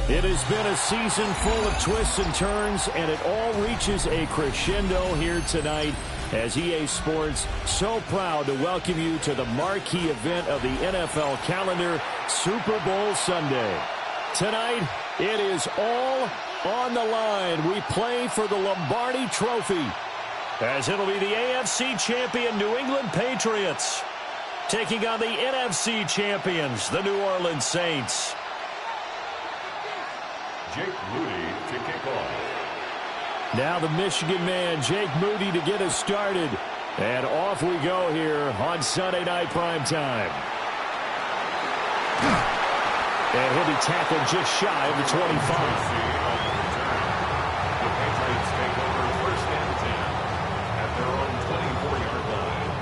It has been a season full of twists and turns, and it all reaches a crescendo here tonight as EA Sports so proud to welcome you to the marquee event of the NFL calendar, Super Bowl Sunday. Tonight, it is all on the line. We play for the Lombardi Trophy, as it'll be the AFC champion New England Patriots taking on the NFC champions, the New Orleans Saints. Jake Moody to kick off. Now the Michigan man, Jake Moody, to get us started. And off we go here on Sunday Night Primetime. And he'll be tackled just shy of the 25. The Patriots take over first and 10 at their own 24-yard line.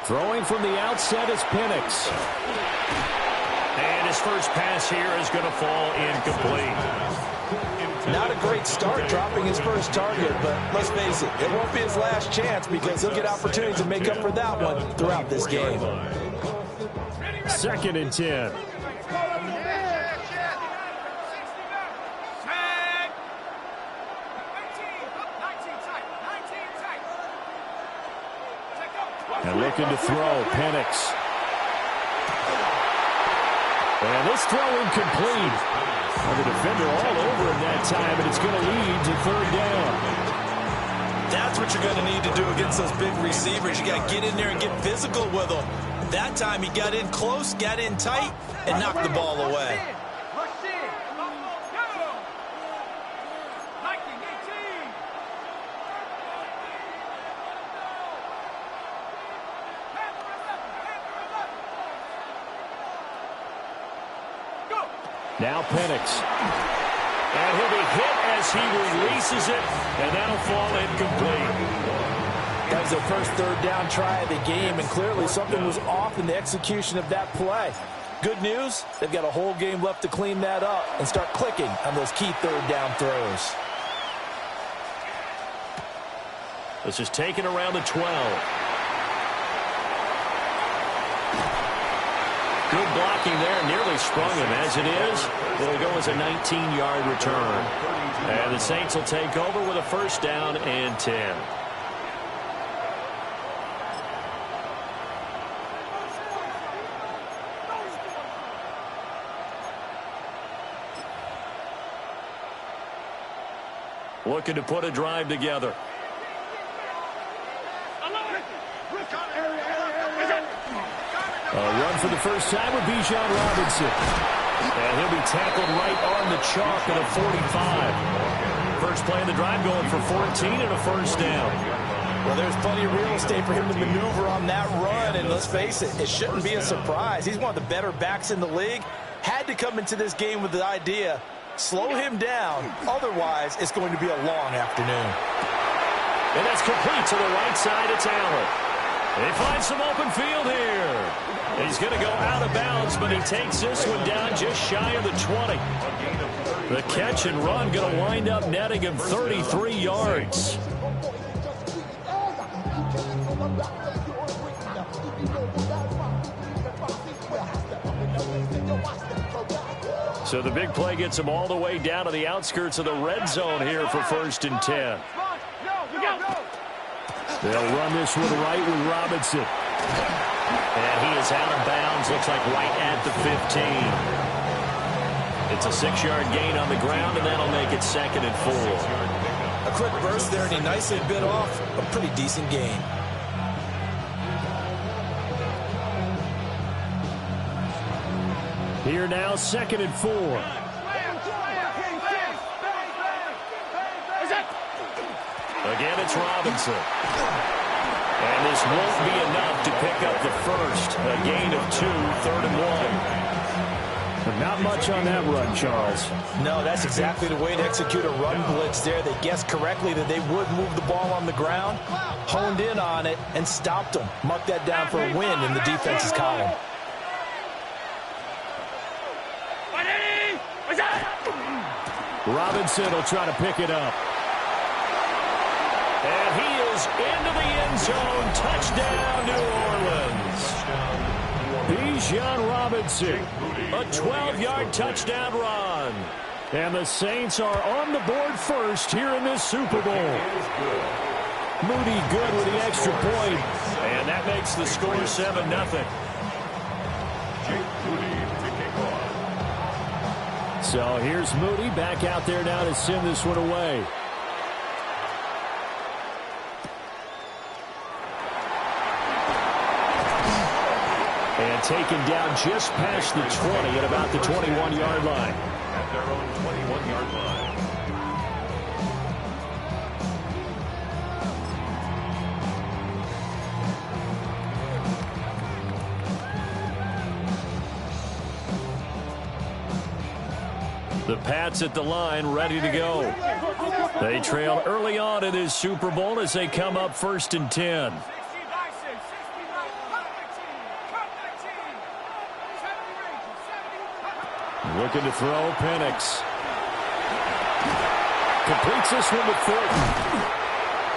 Throwing from the outset is Penix. And his first pass here is going to fall incomplete. Not a great start dropping his first target, but let's face it, it won't be his last chance because he'll get opportunities to make up for that one throughout this game. 2nd and 10. And looking to throw, Penix. And this throw incomplete. And the defender all over him that time, and it's going to lead to 3rd down. That's what you're going to need to do against those big receivers. You got to get in there and get physical with them. That time he got in close, got in tight, and knocked the ball away. Now Penix. And he'll be hit as he releases it, and that'll fall incomplete. That was their first 3rd down try of the game, and clearly something was off in the execution of that play. Good news, they've got a whole game left to clean that up and start clicking on those key 3rd down throws. This is taken around the 12. Good blocking there, nearly sprung him. As it is, it'll go as a 19-yard return. And the Saints will take over with a 1st down and 10. Looking to put a drive together. A run for the first time with Bijan Robinson. And he'll be tackled right on the chalk at a 45. First play of the drive going for 14 and a 1st down. Well, there's plenty of real estate for him to maneuver on that run, and let's face it, it shouldn't be a surprise. He's one of the better backs in the league. Had to come into this game with the idea, slow him down, otherwise it's going to be a long afternoon. And that's complete to the right side. It's Allen. They find some open field here. He's going to go out of bounds, but he takes this one down just shy of the 20. The catch and run going to wind up netting him 33 yards. So the big play gets him all the way down to the outskirts of the red zone here for 1st and 10. They'll run this one right with Robinson. And he is out of bounds, looks like right at the 15. It's a 6-yard gain on the ground, and that'll make it 2nd and 4. A quick burst there, and he nicely bit off a pretty decent gain. Here now, 2nd and 4. Again, it's Robinson. And this won't be enough to pick up the first. A gain of 2, 3rd and 1. But not much on that run, Charles. No, that's exactly the way to execute a run blitz there. They guessed correctly that they would move the ball on the ground, honed in on it, and stopped them. Mark that down for a win in the defense's column. Robinson will try to pick it up. And he is into the end zone. Touchdown, New Orleans. Bijan Robinson, a 12-yard touchdown run. And the Saints are on the board first here in this Super Bowl. Moody good with the extra point. And that makes the score 7-0. So here's Moody back out there now to send this one away. And taken down just past the 20 at about the 21-yard line. At their own 21-yard line. The Pats at the line, ready to go. They trail early on in this Super Bowl as they come up 1st and 10. Looking to throw, Penix. Completes this one with Thornton.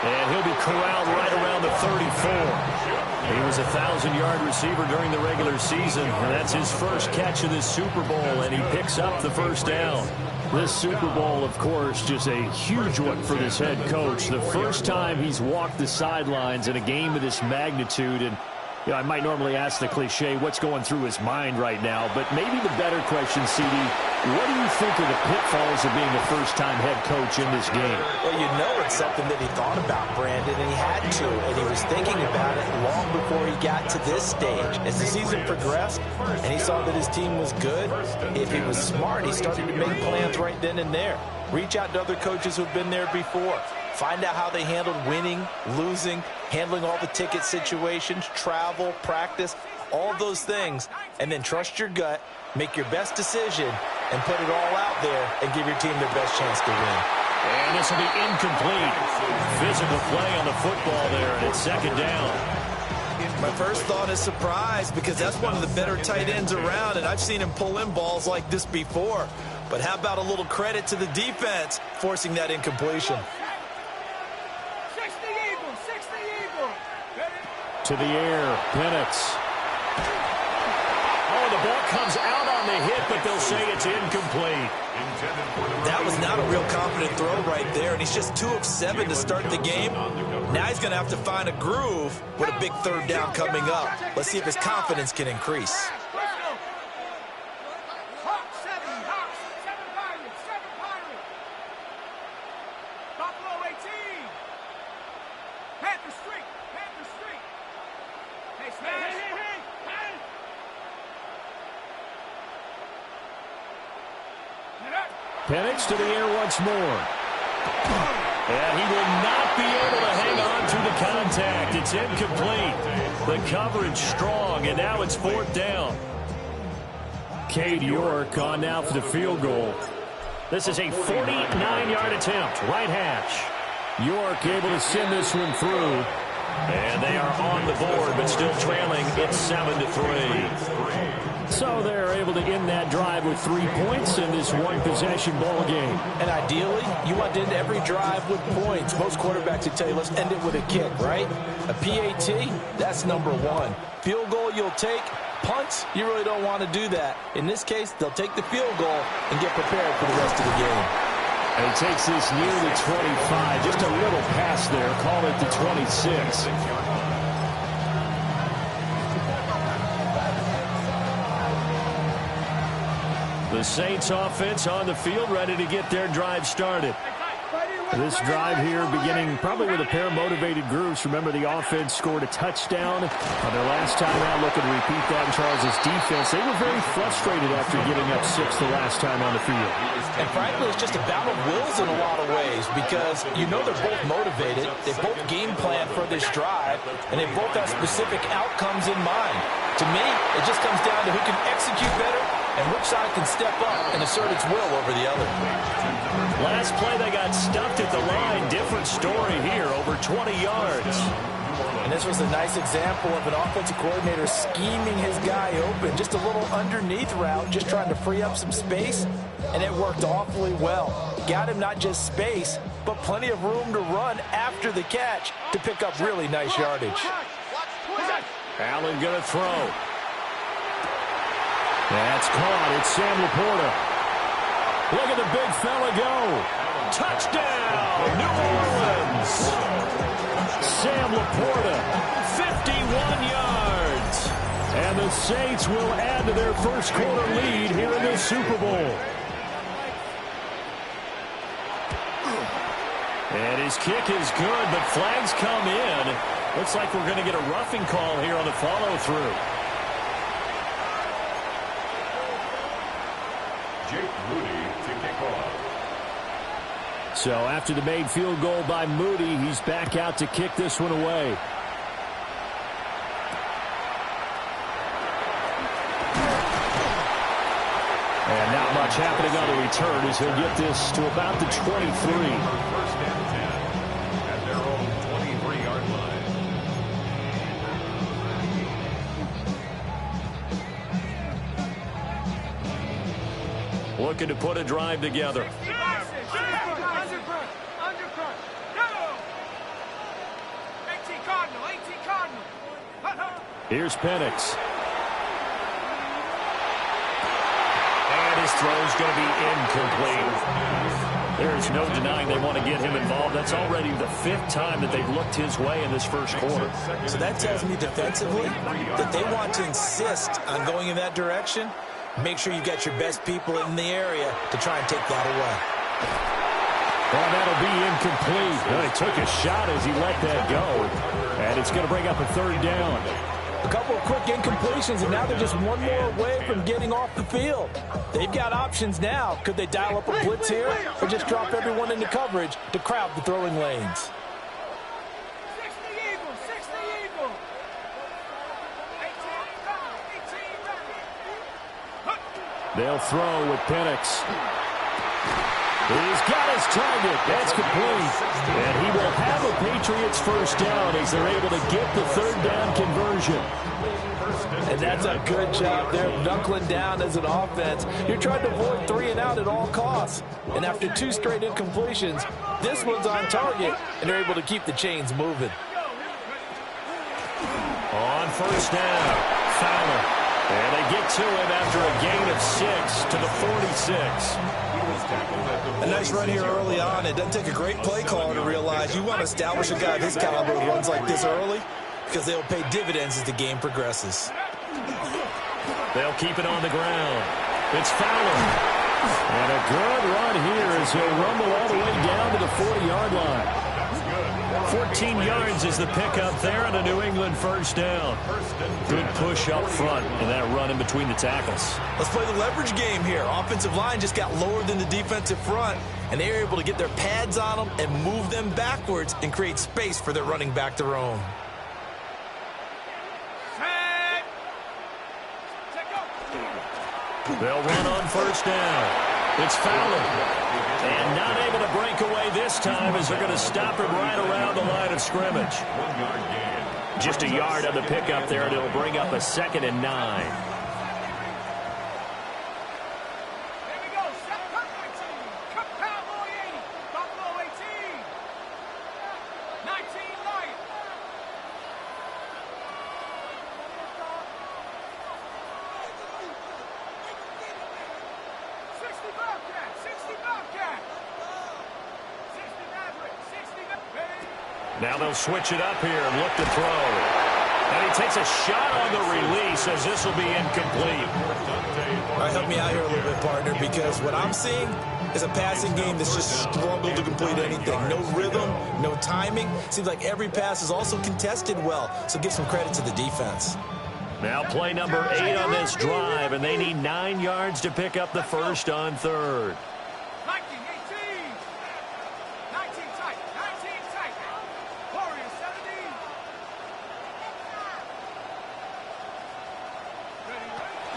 And he'll be corralled right around the 34. He was a 1,000-yard receiver during the regular season, and that's his first catch of this Super Bowl, and he picks up the first down. This Super Bowl, of course, just a huge one for this head coach. The first time he's walked the sidelines in a game of this magnitude, and you know, I might normally ask the cliche, what's going through his mind right now, but maybe the better question, CD, what do you think of the pitfalls of being a first-time head coach in this game? Well, you know it's something that he thought about, Brandon, and he had to, and he was thinking about it long before he got to this stage. As the season progressed and he saw that his team was good, if he was smart, he started to make plans right then and there. Reach out to other coaches who've been there before. Find out how they handled winning, losing, handling all the ticket situations, travel, practice, all those things, and then trust your gut, make your best decision, and put it all out there and give your team their best chance to win. And this will be incomplete. Physical play on the football there, and it's 2nd down. My first thought is surprise, because that's one of the better tight ends around, and I've seen him pull in balls like this before. But how about a little credit to the defense forcing that incompletion? To the air, Penix. Oh, the ball comes out on the hit, but they'll say it's incomplete. That was not a real confident throw right there, and he's just 2 of 7 to start the game. Now he's going to have to find a groove with a big 3rd down coming up. Let's see if his confidence can increase. Penix to the air once more. And he will not be able to hang on to the contact. It's incomplete. The coverage strong, and now it's 4th down. Cade York on now for the field goal. This is a 49-yard attempt, right hash. York able to send this one through. And they are on the board, but still trailing. It's 7-3. So they're able to end that drive with 3 points in this one-possession ball game. And ideally, you want to end every drive with points. Most quarterbacks would tell you, let's end it with a kick, right? A PAT, that's number 1. Field goal you'll take. Punts, you really don't want to do that. In this case, they'll take the field goal and get prepared for the rest of the game. And he takes this near the 25. Just a little pass there. Call it the 26. The Saints offense on the field, ready to get their drive started. This drive here beginning probably with a pair of motivated groups. Remember, the offense scored a touchdown on their last time out. Looking to repeat that in Charles' defense. They were very frustrated after giving up 6 the last time on the field. And frankly, it's just a battle of wills in a lot of ways, because you know they're both motivated. They both game plan for this drive, and they both have specific outcomes in mind. To me, it just comes down to who can execute better and which side can step up and assert its will over the other. Last play, they got stuffed at the line. Different story here, over 20 yards. And this was a nice example of an offensive coordinator scheming his guy open. Just a little underneath route, just trying to free up some space, and it worked awfully well. Got him not just space, but plenty of room to run after the catch to pick up really nice yardage. Allen going to throw. That's caught. It's Sam Laporta. Look at the big fella go. Touchdown, New Orleans. Sam Laporta, 51 yards. And the Saints will add to their first quarter lead here in the Super Bowl. And his kick is good, but flags come in. Looks like we're going to get a roughing call here on the follow-through. So after the made field goal by Moody, he's back out to kick this one away. And not much happening on the return as he'll get this to about the 23. First and 10 at their own 23-yard line. Looking to put a drive together. Here's Penix. And his throw's going to be incomplete. There's no denying they want to get him involved. That's already the 5th time that they've looked his way in this first quarter. So that tells me defensively that they want to insist on going in that direction. Make sure you've got your best people in the area to try and take that away. Well, that'll be incomplete. Well, he took a shot as he let that go. And it's going to bring up a 3rd down. A couple of quick incompletions, and now they're just one more away from getting off the field. They've got options now. Could they dial up a blitz here or just drop everyone into coverage to crowd the throwing lanes? They'll throw with Penix. He's got his target. That's complete. And he will have a Patriots first down as they're able to get the 3rd down conversion. And that's a good job there, knuckling down as an offense. You're trying to avoid 3 and out at all costs. And after 2 straight incompletions, this one's on target, and they're able to keep the chains moving. On first down, Fowler. And they get to him after a gain of 6 to the 46. A nice run here early on. It doesn't take a great play caller to realize you want to establish a guy of his caliber who runs like this early because they'll pay dividends as the game progresses. They'll keep it on the ground. It's Fowler. And a good run here as he'll rumble all the way down to the 40-yard line. 14 yards is the pickup there and a New England first down. Good push up front and that run in between the tackles. Let's play the leverage game here. Offensive line just got lower than the defensive front, and they were able to get their pads on them and move them backwards and create space for their running back to roam. They'll run on first down. It's Fowler. And not able to break away this time as they're going to stop him right around the line of scrimmage. Just a yard on the pickup there, and it'll bring up a 2nd and 9. Now they'll switch it up here and look to throw. And he takes a shot on the release as this will be incomplete. All right, help me out here a little bit, partner, because what I'm seeing is a passing game that's just struggled to complete anything. No rhythm, no timing. Seems like every pass is also contested well, so give some credit to the defense. Now play number 8 on this drive, and they need 9 yards to pick up the first on 3rd.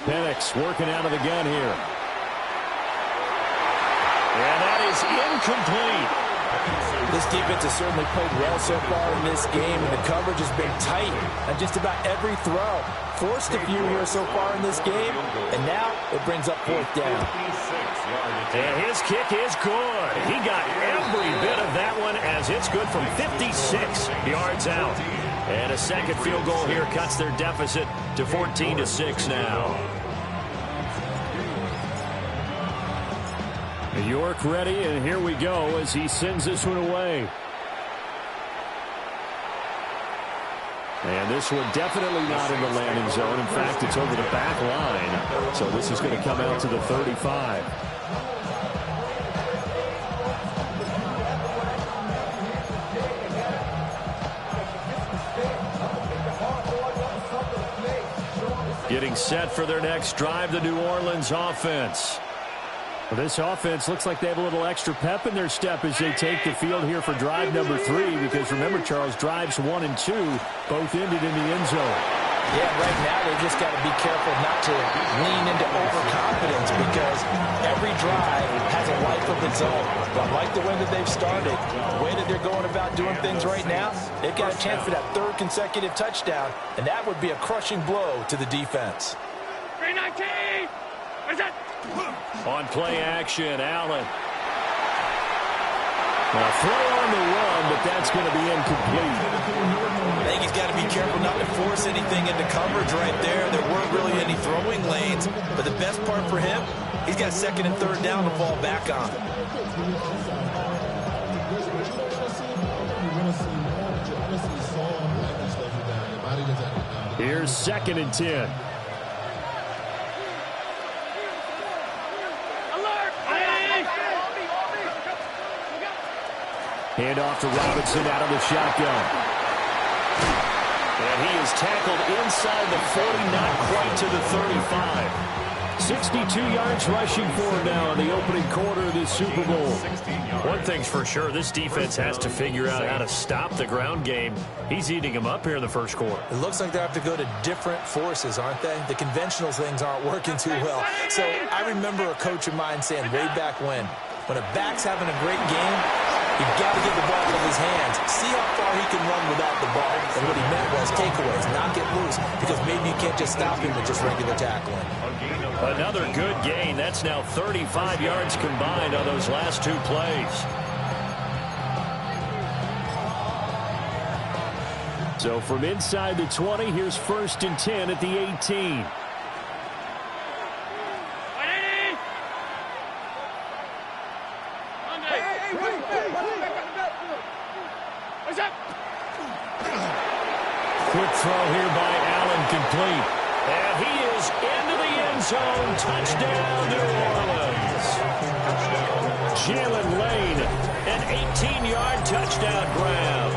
Penix. 6 working out of the gun here. And that is incomplete. This defense has certainly played well so far in this game, and the coverage has been tight on just about every throw. Forced a few here so far in this game, and now it brings up 4th down. And his kick is good. He got every bit of that one as it's good from 56 yards out. And a second field goal here cuts their deficit to 14-6 now. York ready, and here we go as he sends this one away. And this one definitely not in the landing zone. In fact, it's over the back line. So this is going to come out to the 35. Getting set for their next drive, the New Orleans offense. Well, this offense looks like they have a little extra pep in their step as they take the field here for drive number 3, because remember, Charles, drives 1 and 2 both ended in the end zone. Yeah, right now they've just got to be careful not to lean into overconfidence, because every drive has a life of its own. But I like the way that they've started, the way that they're going about doing things right now. They've got a chance for that 3rd consecutive touchdown, and that would be a crushing blow to the defense. 319! Where's that? On play action, Allen. A throw on the run, but that's going to be incomplete. I think he's got to be careful not to force anything into coverage right there. There weren't really any throwing lanes, but the best part for him, he's got 2nd and 3rd down to fall back on. Here's 2nd and 10. Hand off to Robinson out of the shotgun. And he is tackled inside the 40, not quite to the 35. 62 yards rushing for him now in the opening quarter of this Super Bowl. One thing's for sure, this defense has to figure out how to stop the ground game. He's eating them up here in the first quarter. It looks like they have to go to different forces, aren't they? The conventional things aren't working too well. So I remember a coach of mine saying way back when a back's having a great game, you've got to get the ball out of his hands. See how far he can run without the ball. And what he meant was takeaways, knock it loose, because maybe you can't just stop him with just regular tackling. Another good gain. That's now 35 yards combined on those last 2 plays. So from inside the 20, here's 1st and 10 at the 18. Quick throw here by Allen, complete. And he is into the end zone. Touchdown, New Orleans. Jalen Lane, an 18-yard touchdown grab.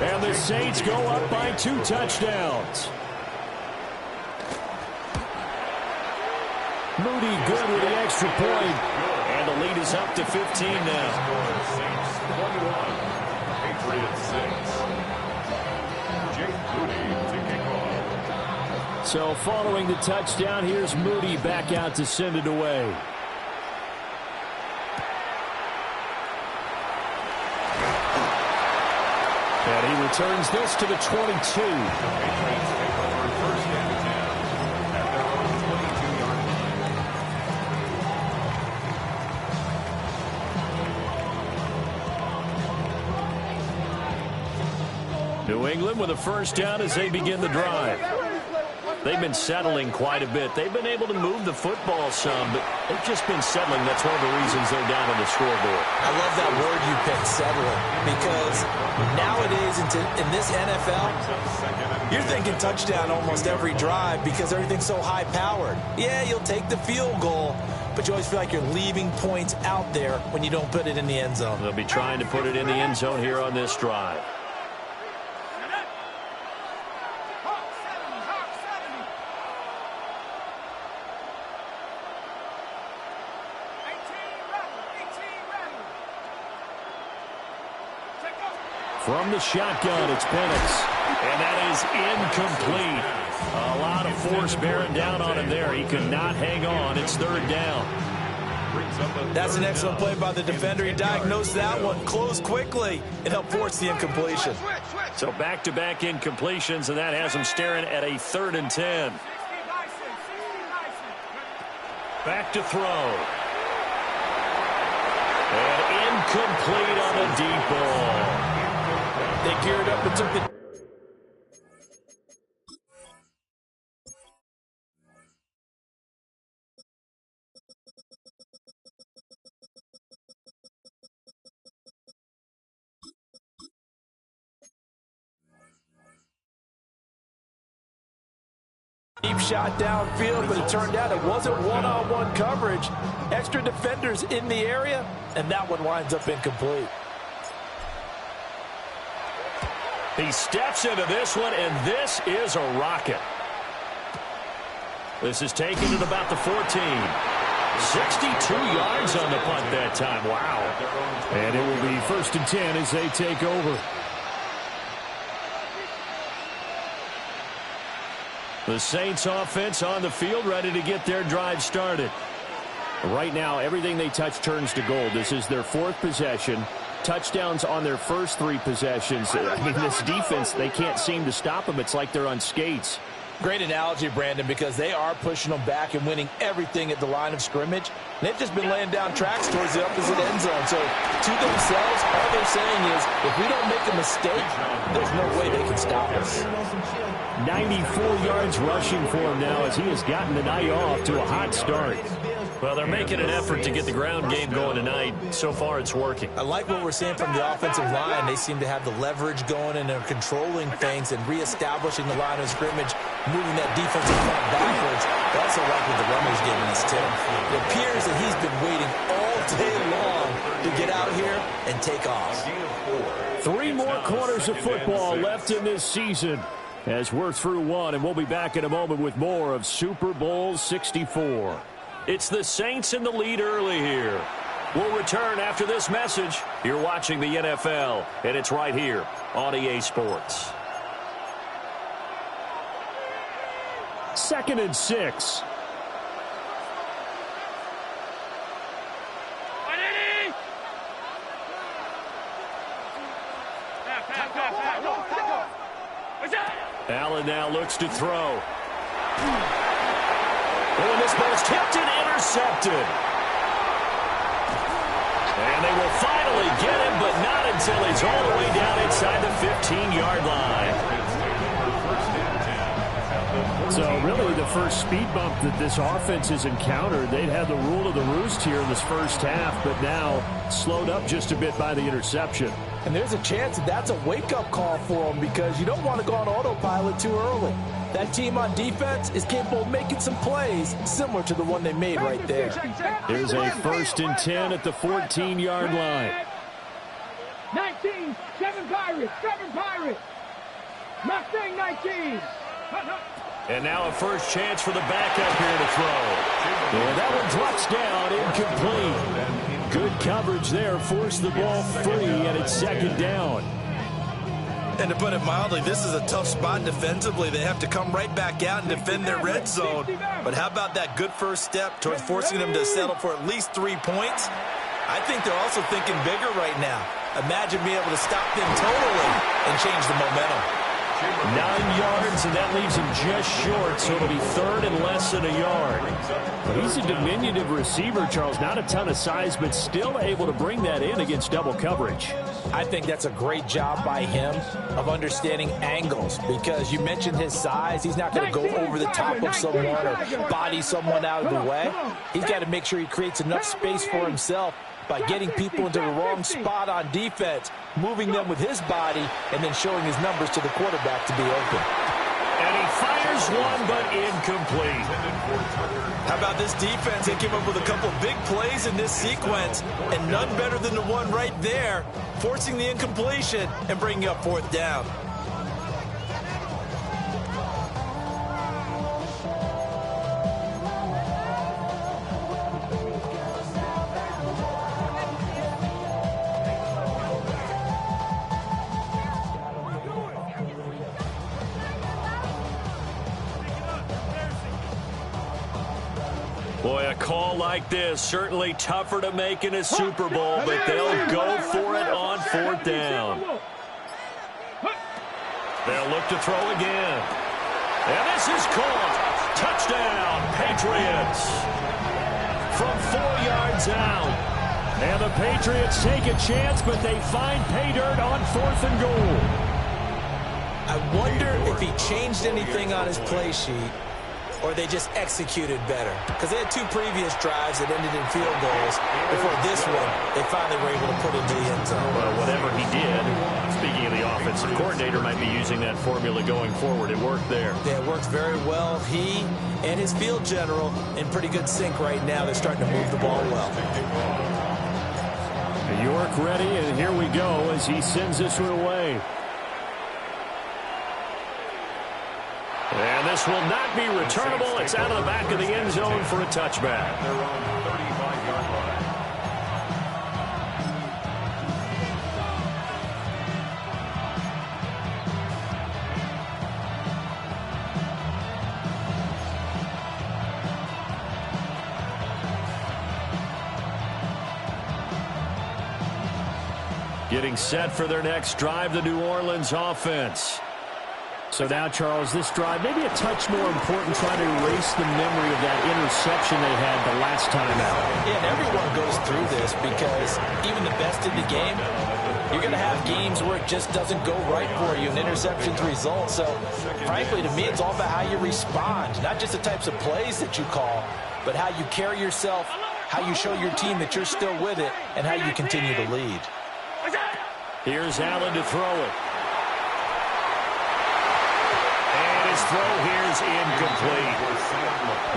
And the Saints go up by 2 touchdowns. Moody good with the extra point. And the lead is up to 15 now. Saints 21, Patriots 6. So following the touchdown, here's Moody back out to send it away. And he returns this to the 22. New England with a 1st down as they begin the drive. They've been settling quite a bit. They've been able to move the football some, but they've just been settling. That's one of the reasons they're down on the scoreboard. I love that word you picked, settling, because nowadays in this NFL, you're thinking touchdown almost every drive because everything's so high-powered. Yeah, you'll take the field goal, but you always feel like you're leaving points out there when you don't put it in the end zone. They'll be trying to put it in the end zone here on this drive. From the shotgun, it's Penix. And that is incomplete. A lot of force bearing down on him there. He could not hang on. It's third down. That's an excellent play by the defender. He diagnosed that one, closed quickly, and helped force the incompletion. So back-to-back incompletions, and that has him staring at a 3rd and 10. Back to throw. And incomplete on the deep ball. They geared up and took the... Deep shot downfield, but it turned out it wasn't one-on-one coverage. Extra defenders in the area, and that one winds up incomplete. He steps into this one, and this is a rocket. This is taken at about the 14. 62 yards on the punt that time. Wow. And it will be 1st and 10 as they take over. The Saints offense on the field, ready to get their drive started. Right now, everything they touch turns to gold. This is their 4th possession. Touchdowns on their first 3 possessions. I mean, this defense, they can't seem to stop them. It's like they're on skates. Great analogy, Brandon, because they are pushing them back and winning everything at the line of scrimmage. They've just been laying down tracks towards the opposite end zone. So, to themselves, all they're saying is, if we don't make a mistake, there's no way they can stop us. 94 yards rushing for him now as he has gotten the night off to a hot start. Well, they're making an effort to get the ground game going tonight. So far, it's working. I like what we're seeing from the offensive line. They seem to have the leverage going, and they're controlling things and reestablishing the line of scrimmage, moving that defensive front backwards. I also like what the runner's giving us, too. It appears that he's been waiting all day long to get out here and take off. 3 more quarters of football left in this season as we're through 1, and we'll be back in a moment with more of Super Bowl 64. It's the Saints in the lead early here. We'll return after this message. You're watching the NFL, and it's right here on EA Sports. 2nd and 6. Allen now looks to throw. And this ball's tipped and intercepted. And they will finally get him, but not until he's all the way down inside the 15-yard line. So really the first speed bump that this offense has encountered. They'd had the rule of the roost here in this first half, but now slowed up just a bit by the interception. And there's a chance that that's a wake-up call for them because you don't want to go on autopilot too early. That team on defense is capable of making some plays similar to the one they made right there. Here's a 1st and 10 at the 14-yard line. 19, 7 Pirates, 7 Pirates. Mustang 19. And now a first chance for the backup here to throw. And that one drops down, incomplete. Good coverage there, forced the ball free, and it's 2nd down. And to put it mildly, this is a tough spot defensively. They have to come right back out and defend their red zone. But how about that good first step towards forcing them to settle for at least 3 points? I think they're also thinking bigger right now. Imagine being able to stop them totally and change the momentum. 9 yards, and that leaves him just short, so it'll be 3rd and less than a yard. But he's a diminutive receiver, Charles. Not a ton of size, but still able to bring that in against double coverage. I think that's a great job by him of understanding angles because you mentioned his size. He's not going to go over the top of someone or body someone out of the way. He's got to make sure he creates enough space for himself by getting people into the wrong spot on defense, moving them with his body, and then showing his numbers to the quarterback to be open. And he fires one, but incomplete. How about this defense? They came up with a couple big plays in this sequence, and none better than the one right there, forcing the incompletion and bringing up 4th down. Boy, a call like this, certainly tougher to make in a Super Bowl, but they'll go for it on 4th down. They'll look to throw again. And this is caught. Touchdown, Patriots. From 4 yards out. And the Patriots take a chance, but they find pay dirt on 4th and goal. I wonder if he changed anything on his play sheet or they just executed better. Because they had 2 previous drives that ended in field goals. Before this one, they finally were able to put it into the end zone. Well, whatever he did, speaking of the offensive coordinator, might be using that formula going forward. It worked there. Yeah, it works very well. He and his field general in pretty good sync right now. They're starting to move the ball well. York ready, and here we go as he sends this one away. And this will not be returnable. It's out of the back of the end zone for a touchback. Their own 35-yard line. Getting set for their next drive, the New Orleans offense. So now, Charles, this drive maybe a touch more important, trying to erase the memory of that interception they had the last time out. Yeah, and everyone goes through this because even the best in the game, you're going to have games where it just doesn't go right for you and interceptions result. So, frankly, to me, it's all about how you respond, not just the types of plays that you call, but how you carry yourself, how you show your team that you're still with it, and how you continue to lead. Here's Allen to throw it. And his throw here's incomplete.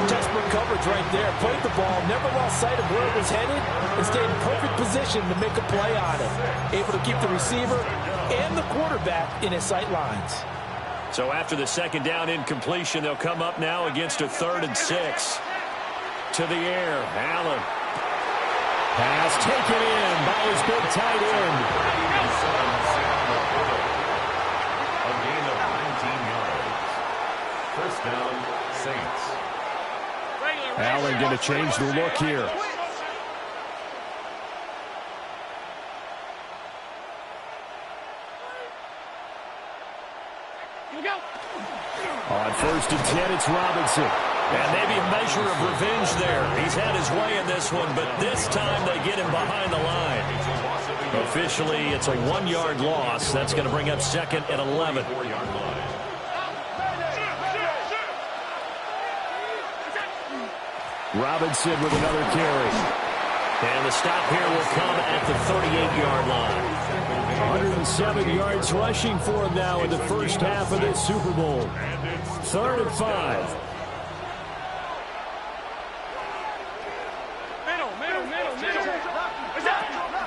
Desperate coverage right there. Played the ball, never lost sight of where it was headed, and stayed in perfect position to make a play on it. Able to keep the receiver and the quarterback in his sight lines. So after the 2nd down incompletion, they'll come up now against a 3rd and 6. To the air, Allen. Pass taken in by his big tight end. A gain of 19 yards. 1st down, Saints. Allen going to change the look here. On 1st and 10, it's Robinson. And maybe a measure of revenge there. He's had his way in this one, but this time they get him behind the line. Officially, it's a 1-yard loss. That's going to bring up 2nd and 11. Robinson with another carry. And the stop here will come at the 38-yard line. 107 yards rushing for him now in the first half of this Super Bowl. 3rd and 5.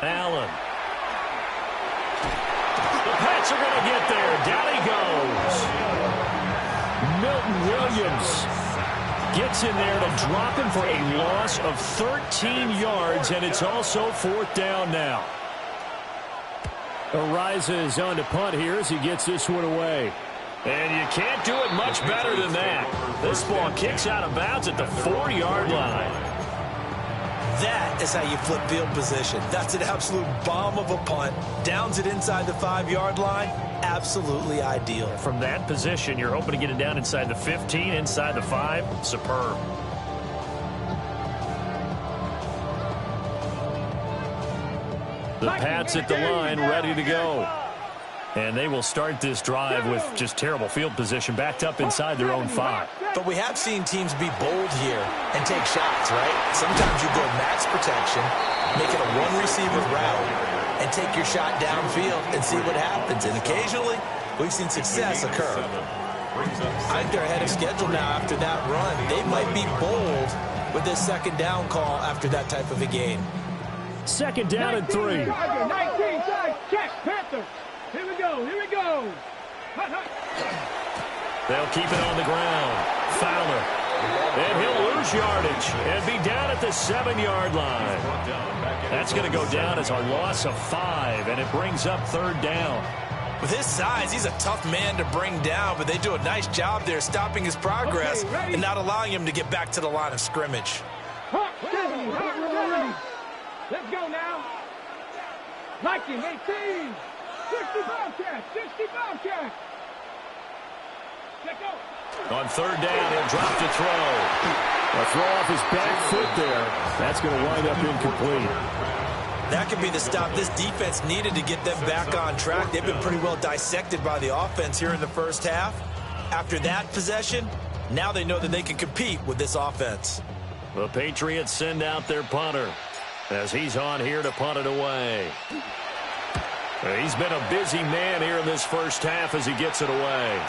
Allen. The Pats are going to get there. Down he goes. Milton Williams gets in there to drop him for a loss of 13 yards, and it's also 4th down now. Ariza is on to punt here as he gets this one away. And you can't do it much better than that. This ball kicks out of bounds at the 4-yard line. That is how you flip field position. That's an absolute bomb of a punt. Downs it inside the 5-yard line. Absolutely ideal. From that position, you're hoping to get it down inside the 15, inside the 5. Superb. The Pats at the line, ready to go. And they will start this drive with just terrible field position, backed up inside their own 5. But we have seen teams be bold here and take shots, right? Sometimes you go max protection, make it a 1-receiver route, and take your shot downfield and see what happens. And occasionally, we've seen success occur. I think they're ahead of schedule now after that run. They might be bold with this 2nd down call after that type of a game. 2nd down and 3. 19 side, check, Panthers. Here we go, here we go. They'll keep it on the ground. Fowler. And he'll lose yardage and be down at the 7-yard line. That's going to go down as a loss of 5, and it brings up 3rd down. With his size, he's a tough man to bring down, but they do a nice job there stopping his progress and not allowing him to get back to the line of scrimmage. Let's go now. Like him, 18. 60 Bobcats. 60 Bobcats. Let's go. On third down, he'll drop to throw. A throw off his back foot there. That's going to wind up incomplete. That could be the stop this defense needed to get them back on track. They've been pretty well dissected by the offense here in the first half. After that possession, now they know that they can compete with this offense. The Patriots send out their punter as he's on here to punt it away. He's been a busy man here in this first half as he gets it away.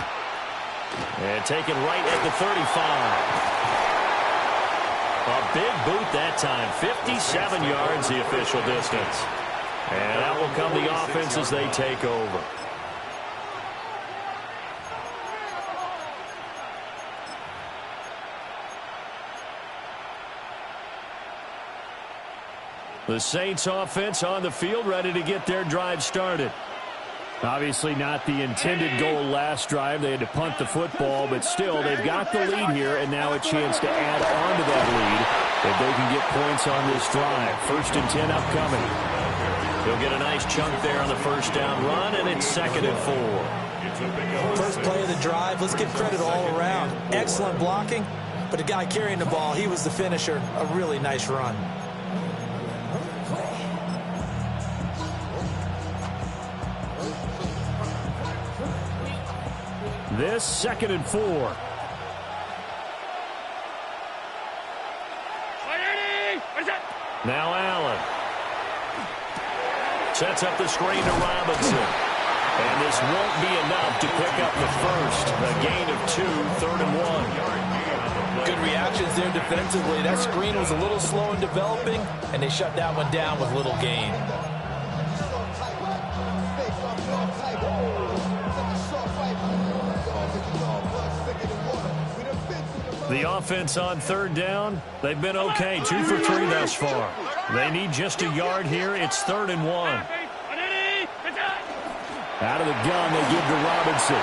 And taken right at the 35. A big boot that time. 57 yards the official distance. And that will come the offense as they take over. The Saints offense on the field, ready to get their drive started. Obviously not the intended goal last drive. They had to punt the football, but still they've got the lead here, and now a chance to add on to that lead if they can get points on this drive. 1st and 10 upcoming. He'll get a nice chunk there on the first down run, and it's 2nd and 4. First play of the drive, let's give credit all around. Excellent blocking, but the guy carrying the ball, he was the finisher. A really nice run. This 2nd and 4. Now Allen. Sets up the screen to Robinson. And this won't be enough to pick up the first. A gain of 2, 3rd and 1. Good reactions there defensively. That screen was a little slow in developing, and they shut that one down with little gain. The offense on 3rd down, they've been okay. 2 for 3 thus far. They need just a yard here. It's 3rd and 1. Out of the gun, they give to Robinson.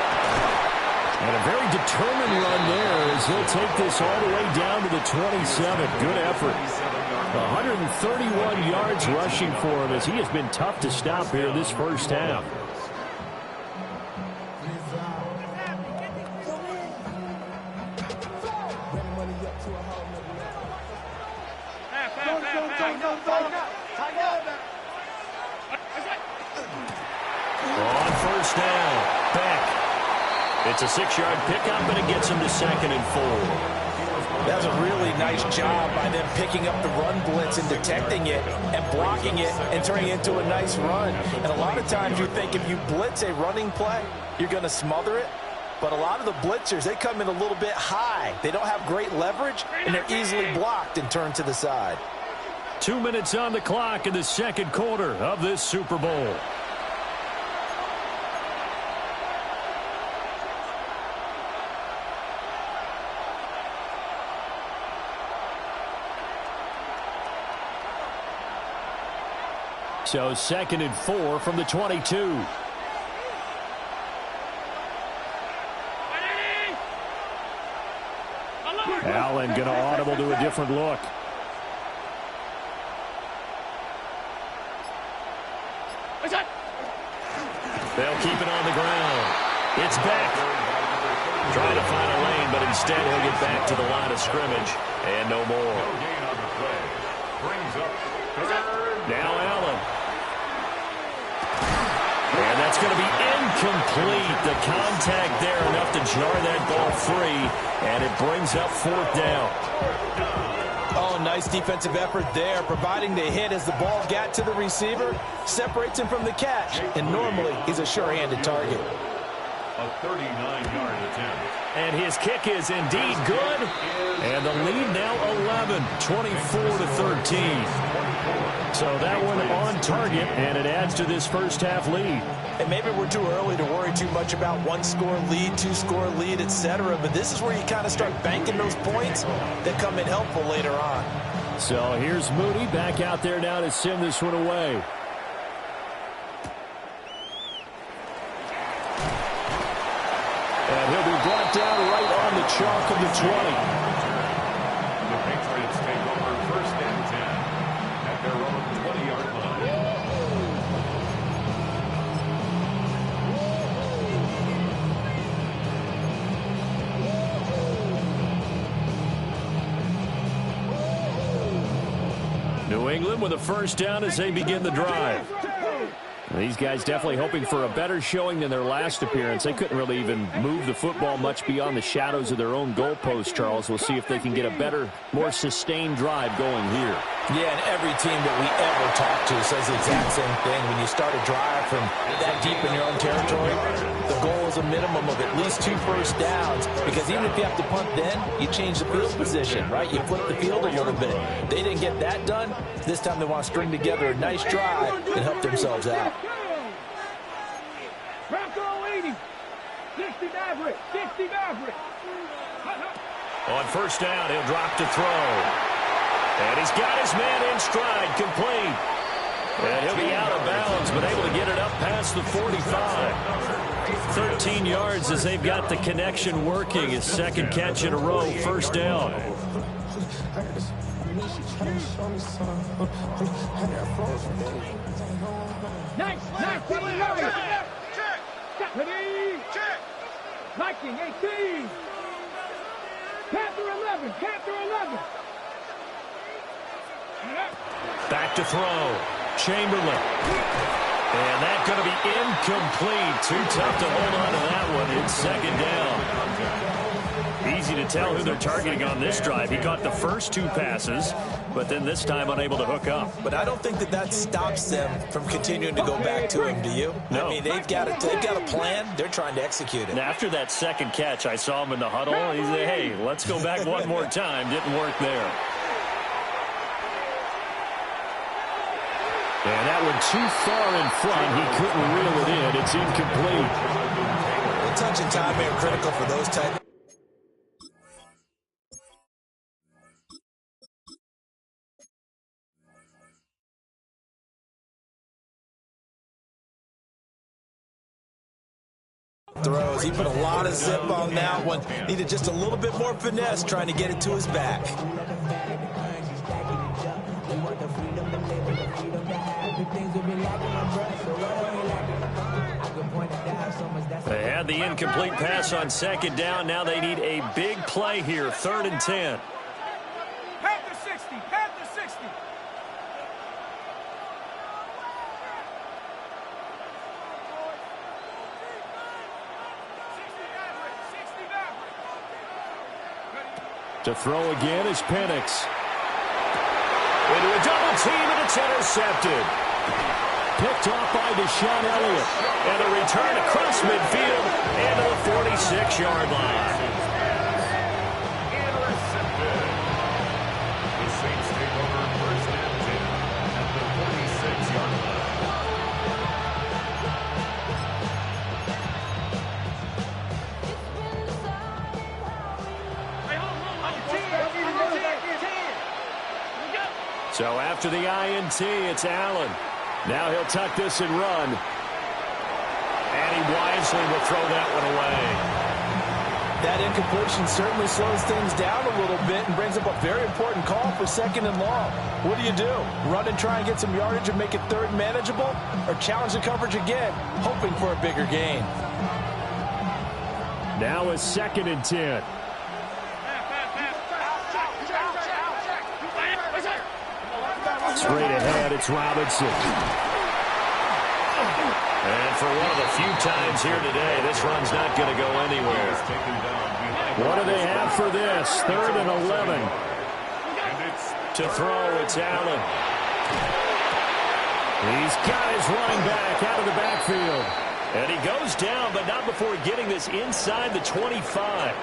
And a very determined run there as he'll take this all the way down to the 27. Good effort. 131 yards rushing for him as he has been tough to stop here this first half. On first down, Beck. It's a 6-yard pickup, and it gets him to 2nd and 4. That was a really nice job by them picking up the run blitz and detecting it and blocking it and turning it into a nice run. And a lot of times you think if you blitz a running play, you're going to smother it. But a lot of the blitzers, they come in a little bit high. They don't have great leverage, and they're easily blocked and turned to the side. 2 minutes on the clock in the 2nd quarter of this Super Bowl. So 2nd and 4 from the 22. Allen going to audible to a different look. They'll keep it on the ground. It's Beck. Trying to find a lane, but instead he'll get back to the line of scrimmage. And no more. Now Allen. And that's going to be incomplete. The contact there enough to jar that ball free. And it brings up 4th down. Oh, nice defensive effort there, providing the hit as the ball got to the receiver, separates him from the catch, and normally he's a sure-handed target. A 39-yard attempt. And his kick is indeed good. And the lead now 11, 24-13. So that one on target, and it adds to this first half lead. And maybe we're too early to worry too much about 1-score lead, 2-score lead, etc. But this is where you kind of start banking those points that come in helpful later on. So here's Moody back out there now to send this one away. And he'll be brought down right on the chalk of the 20. The Patriots take over New England with a first down as they begin the drive. These guys definitely hoping for a better showing than their last appearance. They couldn't really even move the football much beyond the shadows of their own goalpost, Charles. We'll see if they can get a better, more sustained drive going here. Yeah, and every team that we ever talk to says the exact same thing. When you start a drive from that deep in your own territory, the goal is a minimum of at least 2 first downs, because even if you have to punt then, you change the field position, right? You flip the field a little bit. They didn't get that done. This time they want to string together a nice drive and help themselves out. Bronco 80. 60 Maverick. 60 Maverick. On first down, he'll drop to throw. And he's got his man in stride, complete. And he'll be out of bounds, but able to get it up past the 45. 13 yards as they've got the connection working. His second catch in a row, first down. Nice. Ready. Viking 18. Panther 11. Panther 11. Back to throw. Chamberlain. And that's going to be incomplete. Too tough to hold on to that one. It's second down. Easy to tell who they're targeting on this drive. He caught the first 2 passes, but then this time unable to hook up. But I don't think that stops them from continuing to go back to him, do you? No. I mean, they've got a plan. They're trying to execute it. And after that second catch, I saw him in the huddle. He said, hey, let's go back one more time. Didn't work there. And that one too far in front. He couldn't reel it in. It's incomplete. The touch and time are critical for those type. Throws. He put a lot of zip on that one. Needed just a little bit more finesse trying to get it to his back. They had the incomplete pass on second down. Now they need a big play here. 3rd and 10. Panther 60. Panther 60. To throw again is Penix. Into a double team, and it's intercepted. Picked off by Deshaun Elliott. And a return across midfield into the 46-yard line. Intercepted. The Saints take over first and 10 at the 46-yard line. So after the INT, it's Allen. Now he'll tuck this and run. And he wisely will throw that one away. That incompletion certainly slows things down a little bit and brings up a very important call for 2nd and long. What do? Run and try and get some yardage and make it 3rd manageable? Or challenge the coverage again, hoping for a bigger gain? Now a 2nd and 10. Straight ahead, it's Robinson. And for one of the few times here today, this run's not going to go anywhere. What do they have for this? 3rd and 11. To throw, it's Allen. He's got his running back out of the backfield. And he goes down, but not before getting this inside the 25.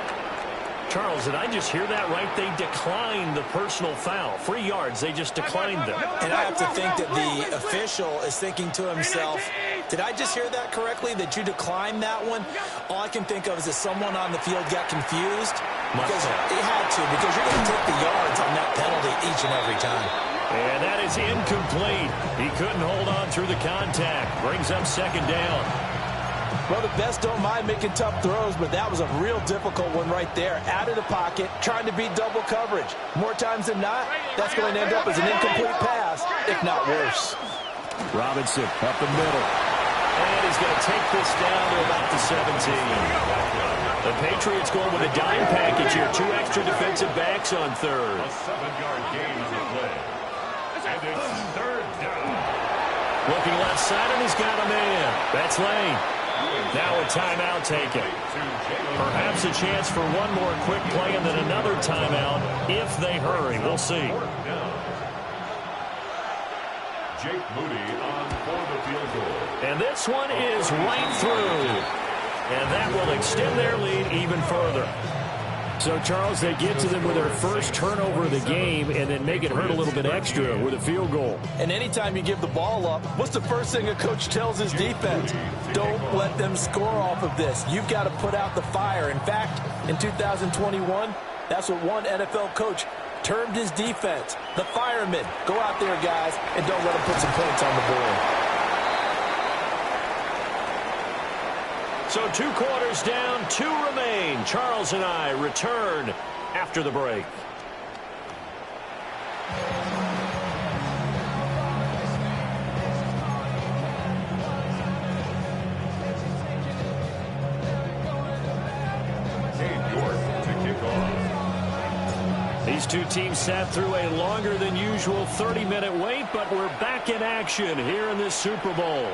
Charles, did I just hear that right? They declined the personal foul. 3 yards, they just declined them. And I have to think that the official is thinking to himself, did I just hear that correctly, that you declined that one? All I can think of is that someone on the field got confused. Because he had to, because you're going to take the yards on that penalty each and every time. And that is incomplete. He couldn't hold on through the contact. Brings up 2nd down. Well, the best don't mind making tough throws, but that was a real difficult one right there. Out of the pocket, trying to beat double coverage. More times than not, that's going to end up as an incomplete pass, if not worse. Robinson up the middle. And he's going to take this down to about the 17. The Patriots going with a dime package here. 2 extra defensive backs on 3rd. A 7-yard gain on the play. And it's third down. Looking left side, and he's got a man. That's Lane. Now a timeout taken. Perhaps a chance for one more quick play and then another timeout if they hurry. We'll see. Jake Moody on for the field goal. And this one is right through. And that will extend their lead even further. So, Charles, they get to them with their first turnover of the game and then make it hurt a little bit extra with a field goal. And anytime you give the ball up, what's the first thing a coach tells his defense? Don't let them score off of this. You've got to put out the fire. In fact, in 2021, that's what one NFL coach termed his defense. The firemen. Go out there, guys, and don't let them put some points on the board. So 2 quarters down, 2 remain. Charles and I return after the break. These two teams sat through a longer than usual 30-minute wait, but we're back in action here in this Super Bowl.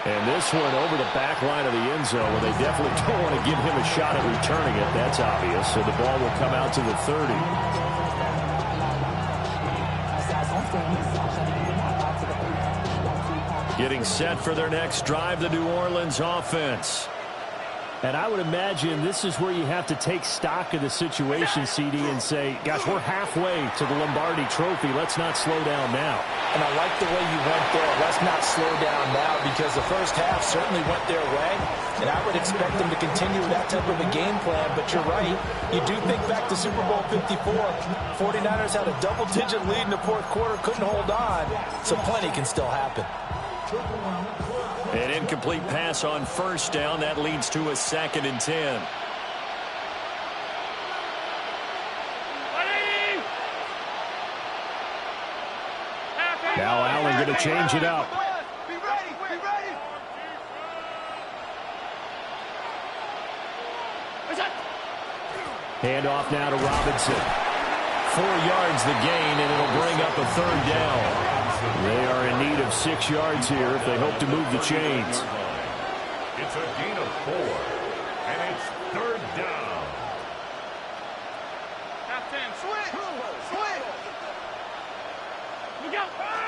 And this one over the back line of the end zone where they definitely don't want to give him a shot at returning it. That's obvious. So the ball will come out to the 30. Getting set for their next drive, the New Orleans offense. And I would imagine this is where you have to take stock of the situation, CD, and say, gosh, we're halfway to the Lombardi Trophy. Let's not slow down now. And I like the way you went there. Let's not slow down now because the first half certainly went their way. And I would expect them to continue with that type of a game plan. But you're right. You do think back to Super Bowl 54. 49ers had a double-digit lead in the fourth quarter, couldn't hold on. So plenty can still happen. An incomplete pass on first down. That leads to a 2nd and 10. Now Allen going to change it up. Be ready. Be ready. Hand off now to Robinson. 4 yards the gain, and it'll bring up a 3rd down. They are in need of 6 yards here if they hope to move the chains. It's a gain of 4, and it's 3rd down. Swing.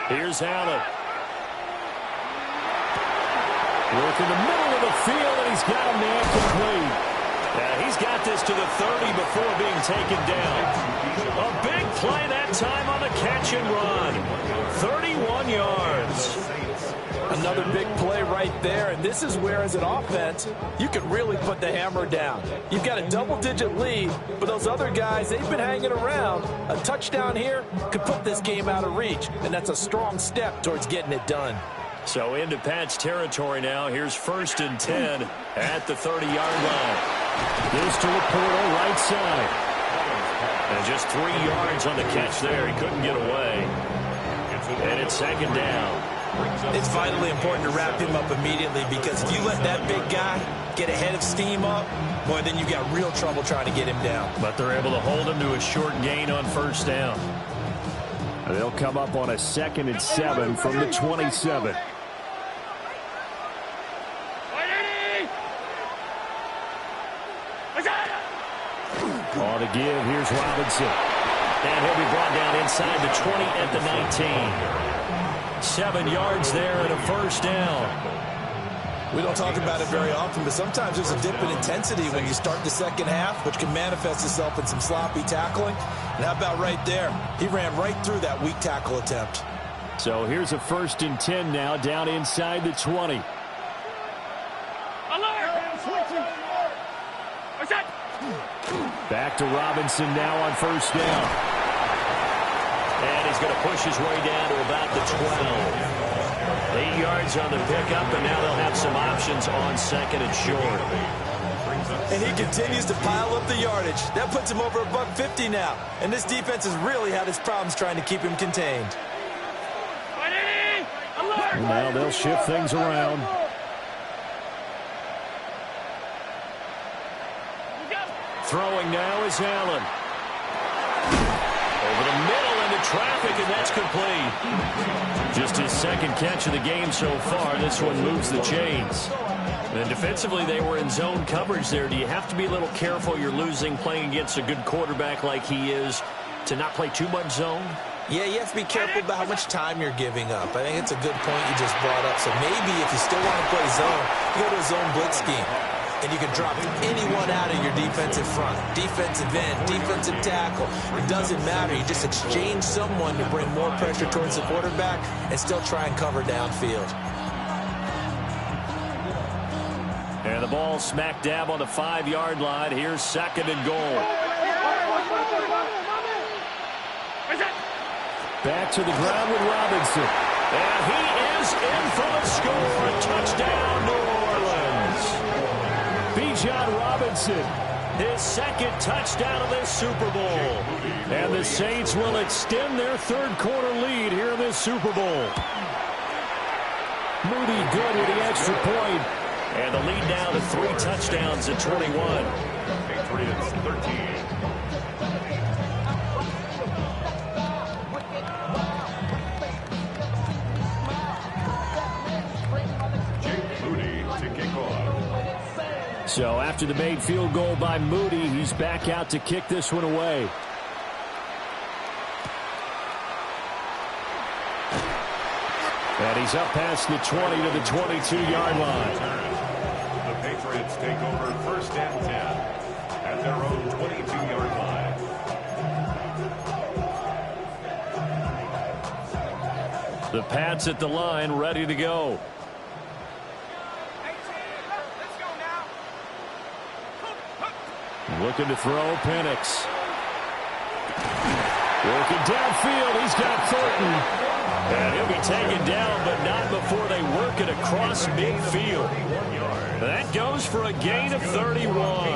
Here's Allen. Work in the middle of the field, and he's got a man complete. He's got this to the 30 before being taken down. A big play that time on the catch and run. 31 yards. Another big play right there, and this is where, as an offense, you can really put the hammer down. You've got a double-digit lead, but those other guys, they've been hanging around. A touchdown here could put this game out of reach, and that's a strong step towards getting it done. So into Pat's territory now. Here's 1st and 10 at the 30-yard line. This to Laporta, right side. And just 3 yards on the catch there. He couldn't get away. And it's 2nd down. It's vitally important to wrap him up immediately because if you let that big guy get a head of steam up, boy, then you've got real trouble trying to get him down. But they're able to hold him to a short gain on 1st down. They'll come up on a 2nd and 7 from the 27. On the give, here's Robinson. And he'll be brought down inside the 20 at the 19. 7 yards there and a 1st down. We don't talk about it very often, but sometimes there's a dip in intensity when you start the second half, which can manifest itself in some sloppy tackling. And how about right there? He ran right through that weak tackle attempt. So here's a 1st and 10 now, down inside the 20. Back to Robinson now on 1st down. And he's going to push his way down to about the 12. 8 yards on the pickup, and now they'll have some options on 2nd and short. And he continues to pile up the yardage. That puts him over $150 now. And this defense has really had its problems trying to keep him contained. And now they'll shift things around. Throwing now is Allen. Over the middle into traffic, and that's complete. Just his second catch of the game so far. This one moves the chains. And defensively, they were in zone coverage there. Do you have to be a little careful? You're losing playing against a good quarterback like he is to not play too much zone? Yeah, you have to be careful about how much time you're giving up. I think it's a good point you just brought up. So maybe if you still want to play zone, you go to a zone blitz scheme. And you can drop anyone out of your defensive front, defensive end, defensive tackle. It doesn't matter. You just exchange someone to bring more pressure towards the quarterback and still try and cover downfield. And the ball smack dab on the 5-yard line. Here's second and goal. Back to the ground with Robinson. And he is in for the score. A touchdown, New Orleans. Bijan Robinson. His second touchdown of this Super Bowl. And the Saints will extend their third-quarter lead here in this Super Bowl. Moody good with the extra point. And the lead now to 3 touchdowns at 21. Patriots 13. So after the made field goal by Moody, he's back out to kick this one away. And he's up past the 20 to the 22-yard line. The Patriots take over first and 10 at their own 22-yard line. The Pats at the line, ready to go. Looking to throw, Penix. Working downfield, he's got Thornton. And he'll be taken down, but not before they work it across midfield. That goes for a gain of 31.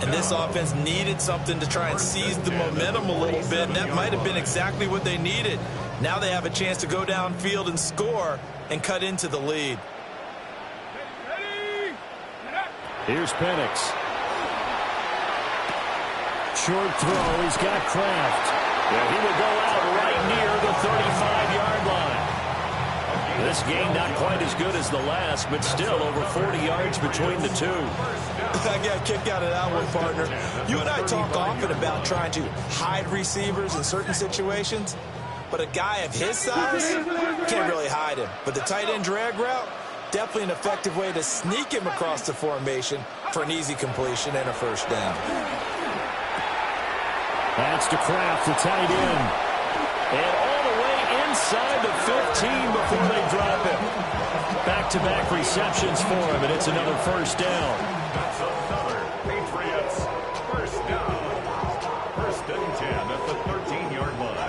And this offense needed something to try and seize the momentum a little bit, and that might have been exactly what they needed. Now they have a chance to go downfield and score and cut into the lead. Here's Penix. Short throw, he's got Kraft. Yeah, he will go out right near the 35-yard line. This game not quite as good as the last, but still over 40 yards between the two. I got a kick out of that one, partner. You and I talk often about trying to hide receivers in certain situations, but a guy of his size, can't really hide him. But the tight end drag route, definitely an effective way to sneak him across the formation for an easy completion and a first down. That's to Kraft, the tight end. And all the way inside the 15 before they drop him. Back-to-back receptions for him, and it's another first down. That's another Patriots first down. First and 10 at the 13-yard line.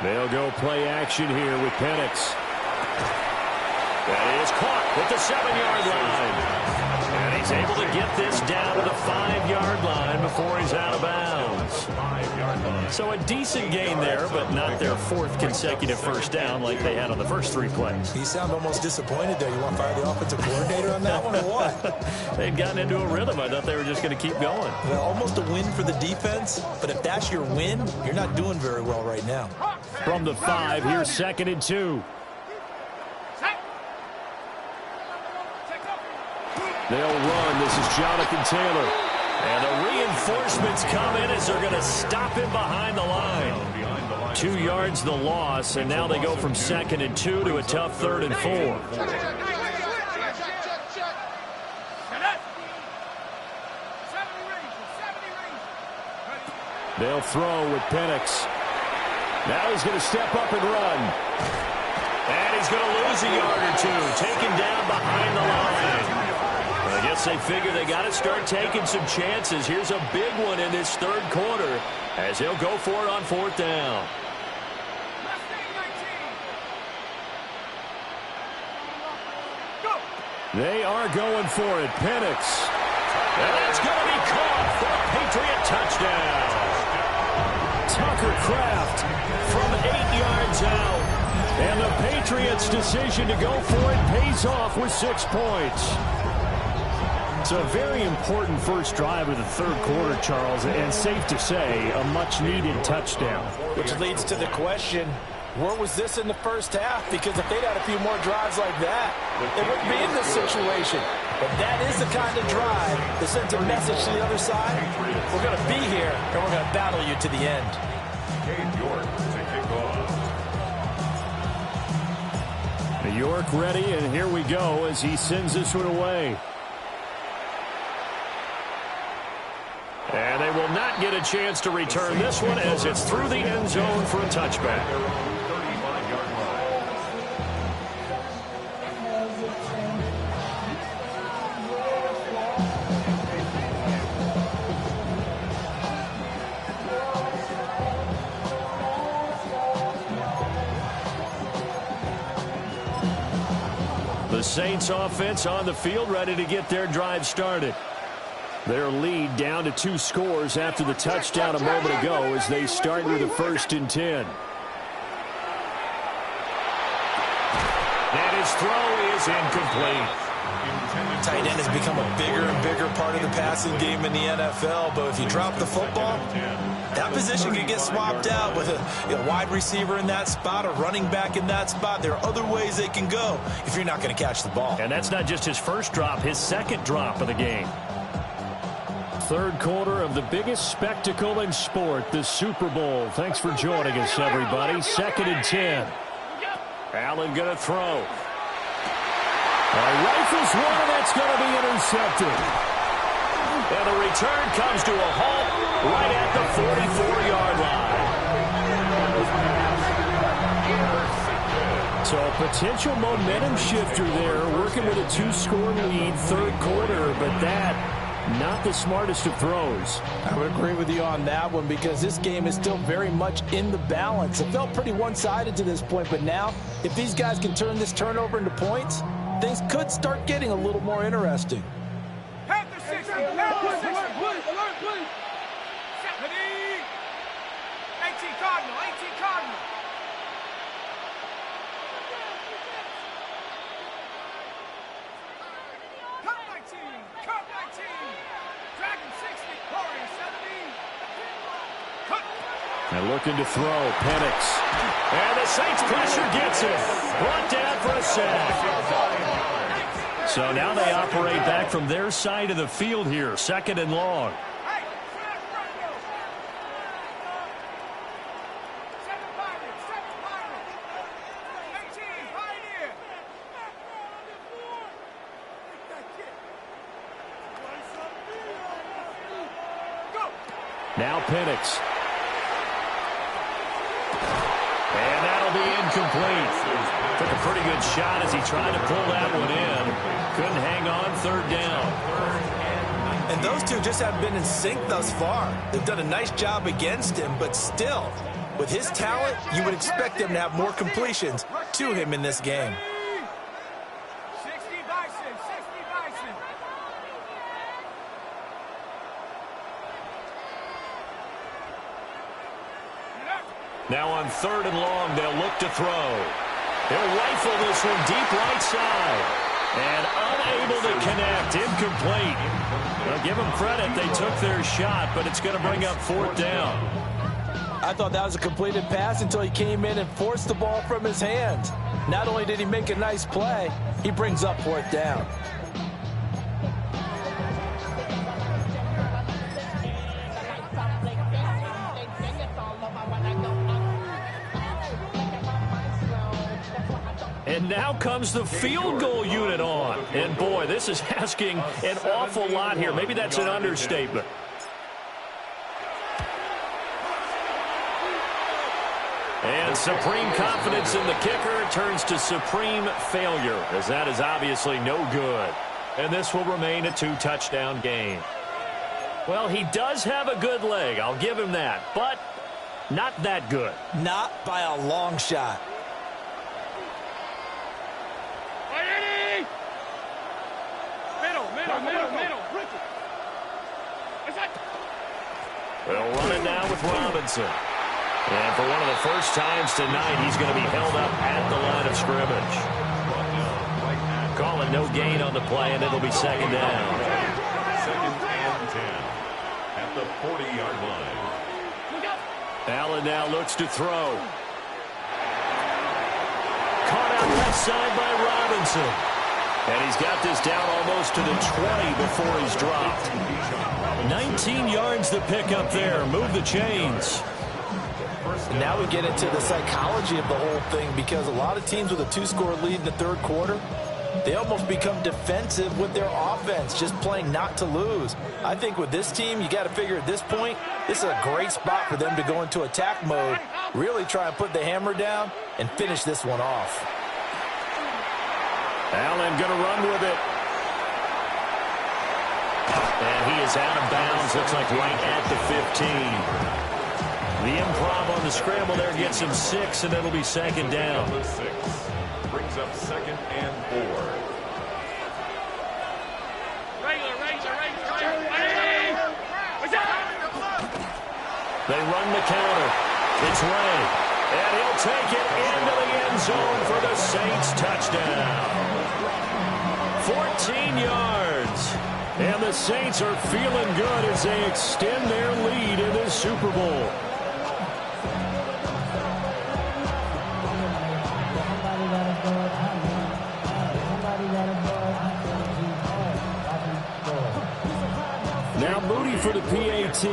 They'll go play action here with Penix. That is caught at the 7-yard line. And he's able to get this down to the 5-yard line before he's out of bounds. 5-yard line. So a decent gain there, but not their 4th consecutive first down like they had on the first 3 plays. You sound almost disappointed there. You want to fire the offensive coordinator on that one or what? They'd gotten into a rhythm. I thought they were just going to keep going. Well, almost a win for the defense, but if that's your win, you're not doing very well right now. From the 5, here's second and 2. They'll run. This is Jonathan Taylor. And the reinforcements come in as they're going to stop him behind the line. 2 yards the loss, and now they go from second and 2 to a tough 3rd and 4. They'll throw with Penix. Now he's going to step up and run. And he's going to lose a yard or two, taken down behind the line. I guess they figure they got to start taking some chances. Here's a big one in this 3rd quarter as he'll go for it on 4th down. They are going for it. Penix. And that's going to be caught for a Patriot touchdown. Tucker Kraft from 8 yards out. And the Patriots' decision to go for it pays off with 6 points. It's a very important first drive of the third quarter, Charles, and safe to say, a much-needed touchdown. Which leads to the question, where was this in the first half? Because if they'd had a few more drives like that, they wouldn't be in this situation. But that is the kind of drive that sends a message to the other side. We're going to be here, and we're going to battle you to the end. York to kick off. York ready, and here we go as he sends this one away. And they will not get a chance to return this one as it's through the end zone for a touchback. 35-yard line. The Saints offense on the field, ready to get their drive started. Their lead down to 2 scores after the touchdown a moment ago as they start with a 1st and 10. And his throw is incomplete. Tight end has become a bigger and bigger part of the passing game in the NFL, but if you drop the football, that position can get swapped out with a wide receiver in that spot, a running back in that spot. There are other ways they can go if you're not going to catch the ball. And that's not just his first drop, his second drop of the game. Third quarter of the biggest spectacle in sport, the Super Bowl. Thanks for joining us, everybody. 2nd and 10. Allen going to throw. Rifles one, and that's going to be intercepted. And the return comes to a halt right at the 44-yard line. So a potential momentum shifter there, working with a 2-score lead, third quarter, but that not the smartest of throws. I would agree with you on that one because this game is still very much in the balance. It felt pretty one-sided to this point, but now if these guys can turn this turnover into points, things could start getting a little more interesting. Panther 60. Alert, please. 70. 18 Cardinal. Cut 19. Dragon 60. Warrior 70. Cut. And looking to throw, Penix. And the Saints pressure gets it. Brought down for a sack. So now they operate back from their side of the field here, 2nd and long. Now Penix. And that'll be incomplete. Took a pretty good shot as he tried to pull that one in. Couldn't hang on, 3rd down. And those two just haven't been in sync thus far. They've done a nice job against him, but still, with his talent, you would expect them to have more completions to him in this game. 60 Bison. Now on 3rd and long, they'll look to throw. They'll rifle this one deep right side. And unable to connect, incomplete. Well, give them credit, they took their shot, but it's going to bring up 4th down. I thought that was a completed pass until he came in and forced the ball from his hands. Not only did he make a nice play, he brings up 4th down. And now comes the field goal unit on. And boy, this is asking an awful lot here. Maybe that's an understatement. And supreme confidence in the kicker turns to supreme failure, as that is obviously no good. And this will remain a 2-touchdown game. Well, he does have a good leg, I'll give him that, but not that good. Not by a long shot. Middle. They'll run it now with Robinson. And for one of the first times tonight, he's going to be held up at the line of scrimmage. Calling no gain on the play, and it'll be second down. Second and 10 at the 40-yard line. Allen now looks to throw. Caught out left side by Robinson. And he's got this down almost to the 20 before he's dropped. 19 yards to pick up there. Move the chains. And now we get into the psychology of the whole thing, because a lot of teams with a 2-score lead in the third quarter, they almost become defensive with their offense, just playing not to lose. I think with this team, you got to figure at this point, this is a great spot for them to go into attack mode, really try and put the hammer down and finish this one off. Allen going to run with it. And he is out of bounds, looks like right at the 15. The improv on the scramble there gets him 6, and it'll be second down. 6 brings up second and 4. They run the counter. It's Ray. And he'll take it into the end zone for the Saints touchdown. 14 yards. And the Saints are feeling good as they extend their lead in this Super Bowl. Now Moody for the PAT.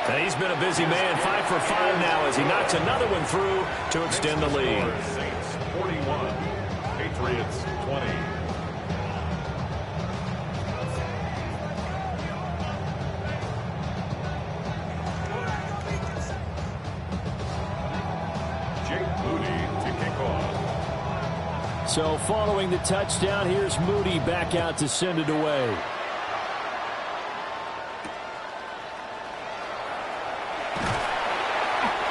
And he's been a busy man, 5 for 5 now as he knocks another one through to extend the lead. Saints 41, Patriots 20. So following the touchdown, here's Moody back out to send it away.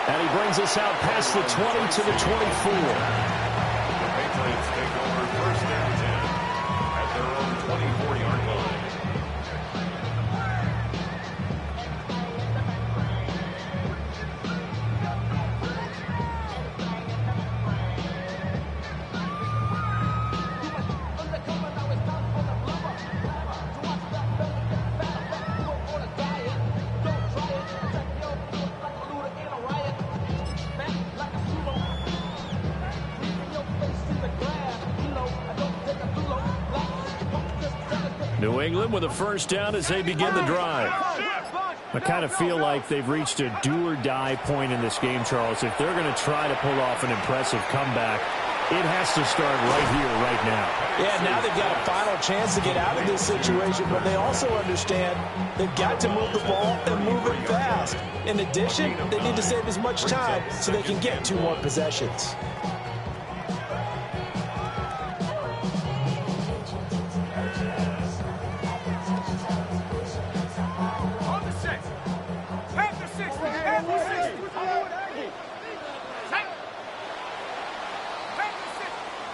And he brings us out past the 20 to the 24. The Patriots take over first and 10 at their own 24-yard line. New England with a first down as they begin the drive. I kind of feel like they've reached a do-or-die point in this game, Charles. If they're going to try to pull off an impressive comeback, it has to start right here, right now. Yeah, now they've got a final chance to get out of this situation, but they also understand they've got to move the ball and move it fast. In addition, they need to save as much time so they can get 2 more possessions.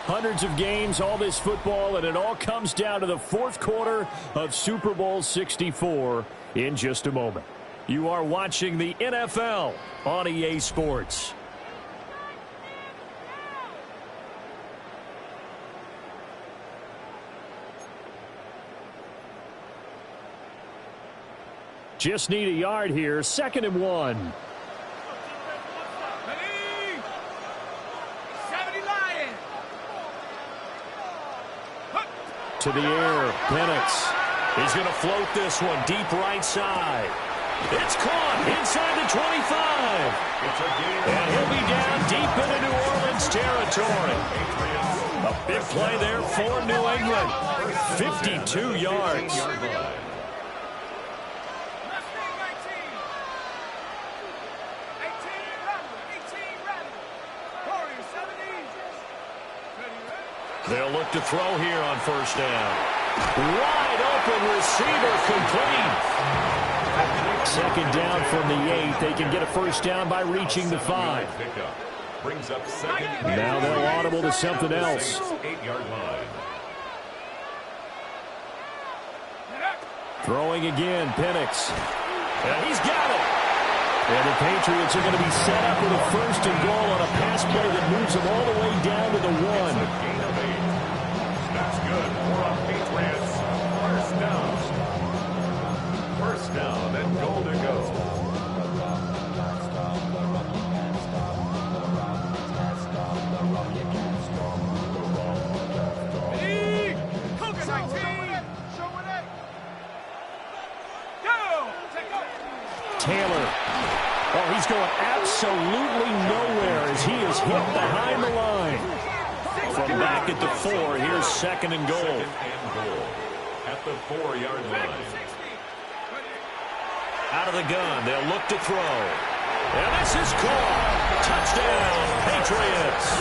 Hundreds of games, all this football, and it all comes down to the fourth quarter of Super Bowl 64 in just a moment. You are watching the NFL on EA Sports. Just need a yard here, 2nd and 1. To the air, Penix. He's going to float this one deep right side. It's caught inside the 25. And he'll be down deep into New Orleans territory. A big play there for New England. 52 yards. They'll look to throw here on first down. Wide open receiver complete. 2nd down from the 8. They can get a first down by reaching the 5. Brings up second. Now they'll audible to something else. 8-yard line. Throwing again, Penix. And he's got it. And the Patriots are going to be set up with a 1st and goal on a pass play that moves them all the way down to the 1. Gain of 8. That's good for a Patriots. First down. First down and goal to go. Taylor. Oh, he's going absolutely nowhere as he is hit behind the line. From back at the 4, here's 2nd and goal. 2nd and goal at the 4-yard line. Out of the gun, they'll look to throw. And this is caught. Touchdown, Patriots.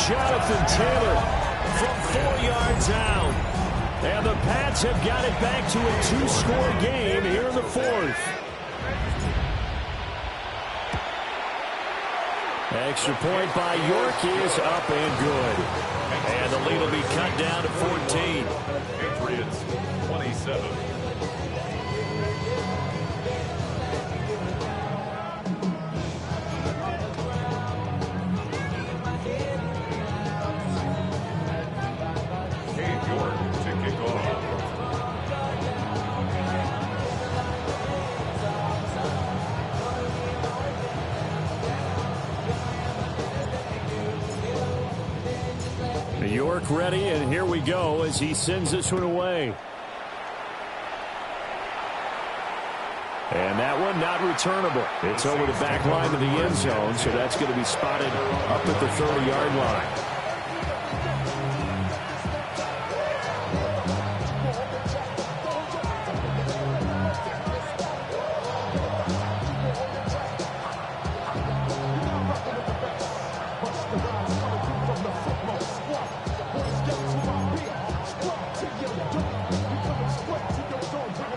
Jonathan Taylor from 4 yards out. And the Pats have got it back to a 2-score game here in the 4th. Extra point by York is up and good. And the lead will be cut down to 14. Patriots 27. York to kick off. York ready, and here we go as he sends this one away. And that one not returnable. It's over the back line of the end zone, so that's going to be spotted up at the 30-yard line.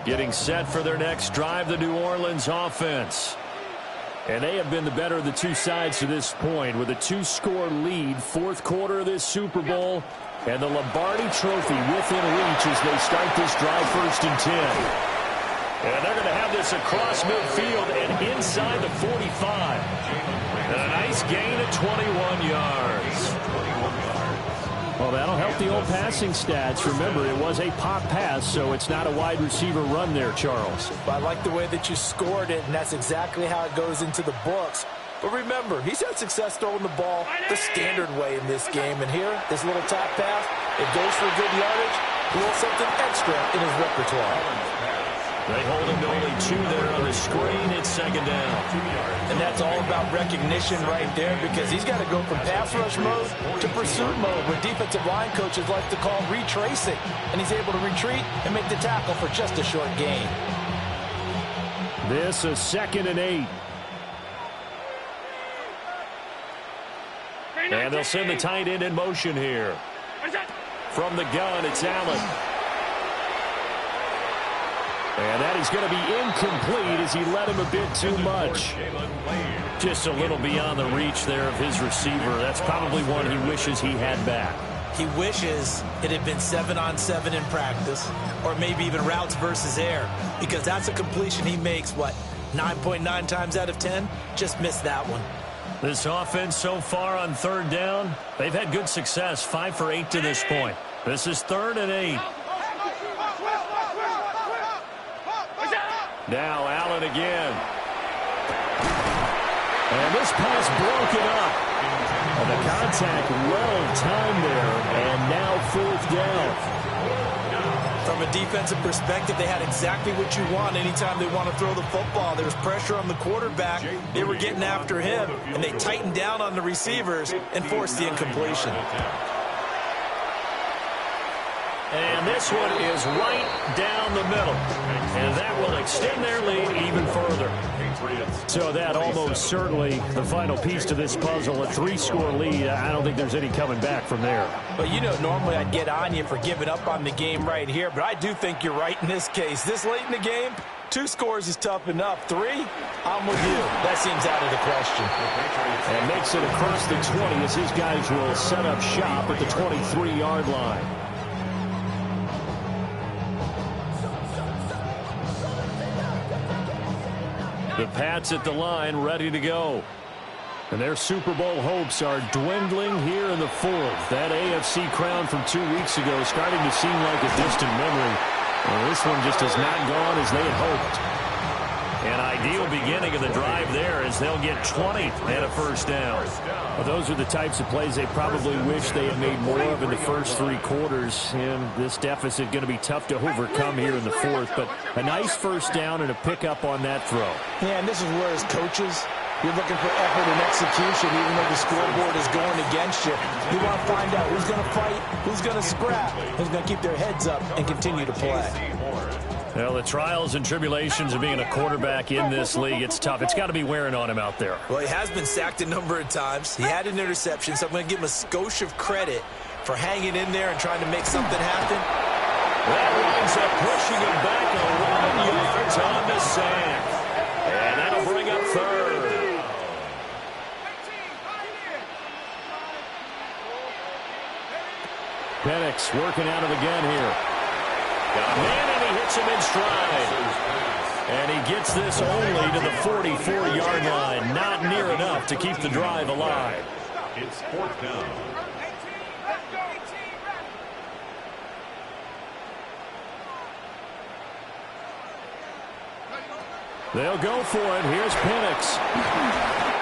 Getting set for their next drive, the New Orleans offense. And they have been the better of the two sides to this point with a 2-score lead, 4th quarter of this Super Bowl, and the Lombardi Trophy within reach as they start this drive 1st and 10. And they're going to have this across midfield and inside the 45. And a nice gain of 21 yards. Well, that'll help the old passing stats. Remember, it was a pop pass, so it's not a wide receiver run there, Charles. I like the way that you scored it, and that's exactly how it goes into the books. But remember, he's had success throwing the ball the standard way in this game. And here, this little top pass, it goes for good yardage. A little something extra in his repertoire. They hold him to only 2 there on the screen. It's 2nd down. And that's all about recognition right there because he's got to go from pass rush mode to pursuit mode, what defensive line coaches like to call retracing. And he's able to retreat and make the tackle for just a short gain. This is 2nd and 8. And they'll send the tight end in motion here. From the gun, it's Allen. And that is going to be incomplete as he led him a bit too much. Just a little beyond the reach there of his receiver. That's probably one he wishes he had back. He wishes it had been 7-on-7 in practice, or maybe even routes versus air, because that's a completion he makes, 9.9 times out of 10? Just missed that one. This offense so far on 3rd down, they've had good success, 5 for 8 to this point. This is 3rd and 8. Now Allen again. And this pass broken up. And the contact well timed there. And now 4th down. From a defensive perspective, they had exactly what you want anytime they want to throw the football. There's pressure on the quarterback. They were getting after him, and they tightened down on the receivers and forced the incompletion. And this one is right down the middle. And that will extend their lead even further. So that almost certainly the final piece to this puzzle, a 3-score lead. I don't think there's any coming back from there. But, normally I'd get on you for giving up on the game right here. But I do think you're right in this case. This late in the game, 2 scores is tough enough. 3, I'm with you. That seems out of the question. And makes it across the 20 as his guys will set up shop at the 23-yard line. The Pats at the line, ready to go. And their Super Bowl hopes are dwindling here in the fourth. That AFC crown from 2 weeks ago is starting to seem like a distant memory. Well, this one just has not gone as they had hoped. An ideal beginning of the drive there as they'll get 20 and a first down. Well, those are the types of plays they probably wish they had made more of in the first 3 quarters. And this deficit going to be tough to overcome here in the fourth. But a nice first down and a pickup on that throw. Yeah, and this is where as coaches, you're looking for effort and execution even though the scoreboard is going against you. You want to find out who's going to fight, who's going to scrap, who's going to keep their heads up and continue to play. Well, the trials and tribulations of being a quarterback in this league, it's tough. It's got to be wearing on him out there. Well, he has been sacked a number of times. He had an interception, so I'm going to give him a skosh of credit for hanging in there and trying to make something happen. That winds up pushing him back 11 yards on the sack. And that'll bring up third. Penix working out of the gun here. Got a man, and he hits him in stride. And he gets this only to the 44-yard line. Not near enough to keep the drive alive. It's fourth down. They'll go for it. Here's Penix.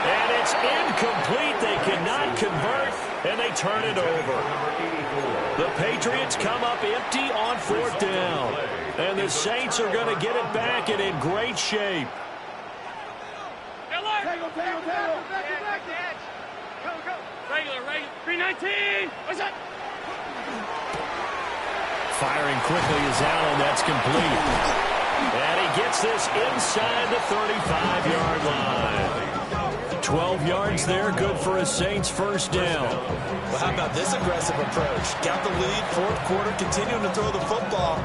And it's incomplete. They cannot convert, and they turn it over. The Patriots come up empty on fourth down. And the Saints are going to get it back and in great shape. Regular. 319. What's that? Firing quickly is Allen. That's complete. And he gets this inside the 35-yard line. 12 yards there, good for a Saints first down. Well, how about this aggressive approach? Got the lead, fourth quarter, continuing to throw the football.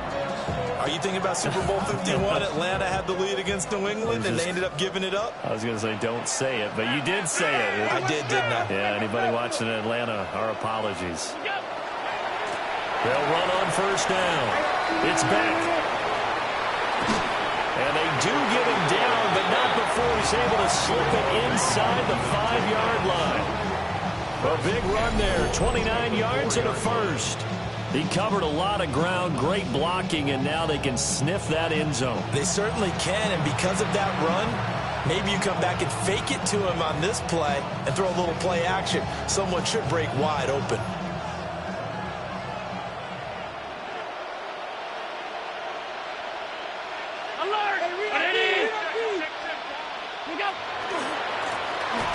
Are you thinking about Super Bowl 51? Atlanta had the lead against New England, and they ended up giving it up? I was going to say, don't say it, but you did say it. I did, didn't I? Yeah, anybody watching Atlanta, our apologies. They'll run on first down. It's back. And they do get him down, but not before he's able to slip it inside the 5-yard line. A big run there, 29 yards and a first. He covered a lot of ground, great blocking, and now they can sniff that end zone. They certainly can, and because of that run, maybe you come back and fake it to him on this play and throw a little play action. Someone should break wide open.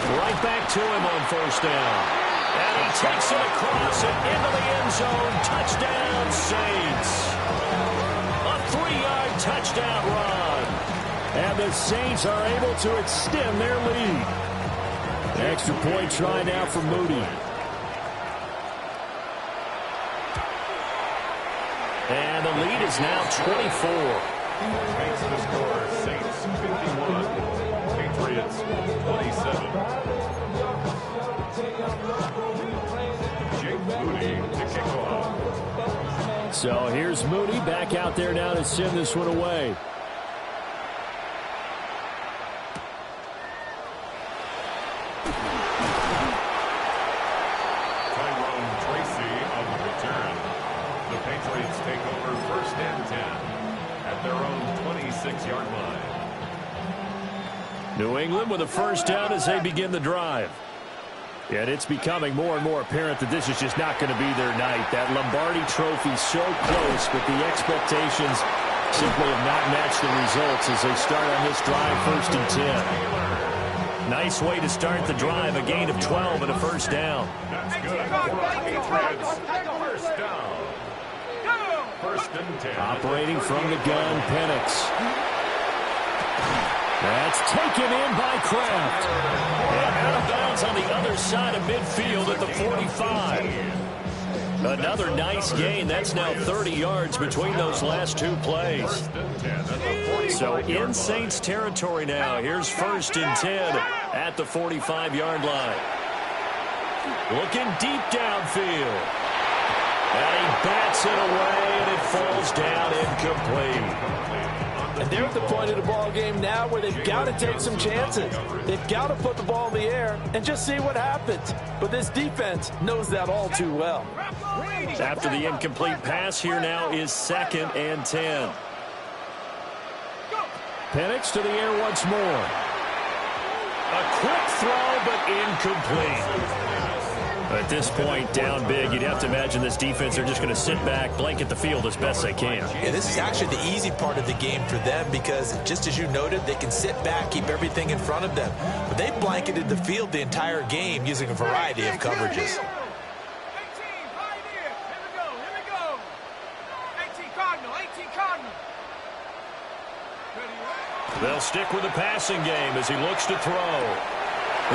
Right back to him on first down. And he takes it across and into the end zone. Touchdown, Saints. A 3-yard touchdown run. And the Saints are able to extend their lead. Extra point try now for Moody. And the lead is now 24. Makes the score Saints 51, Patriots 27. Jake Moody to kick off. So here's Moody back out there now to send this one away. Tyrone Tracy on the return. The Patriots take over first and 10 at their own 26-yard line. New England with a first down as they begin the drive. And it's becoming more and more apparent that this is just not going to be their night. That Lombardi trophy so close, but the expectations simply have not matched the results as they start on this drive first and 10. Nice way to start the drive, a gain of 12 and a first down. That's good for Patriots. First down. First and 10. Operating from the gun, Penix. That's taken in by Kraft. And out of bounds on the other side of midfield at the 45. Another nice gain. That's now 30 yards between those last two plays. So in Saints territory now. Here's first and 10 at the 45-yard line. Looking deep downfield. And he bats it away, and it falls down incomplete. And they're at the point of the ball game now where they've got to take some chances. They've got to put the ball in the air and just see what happens. But this defense knows that all too well. After the incomplete pass, here now is 2nd and 10. Penix to the air once more. A quick throw, but incomplete. At this point, down big, you'd have to imagine this defense, they're just going to sit back, blanket the field as best they can. Yeah, this is actually the easy part of the game for them because, just as you noted, they can sit back, keep everything in front of them. But they blanketed the field the entire game using a variety of coverages. 18, Cardinal. They'll stick with the passing game as he looks to throw.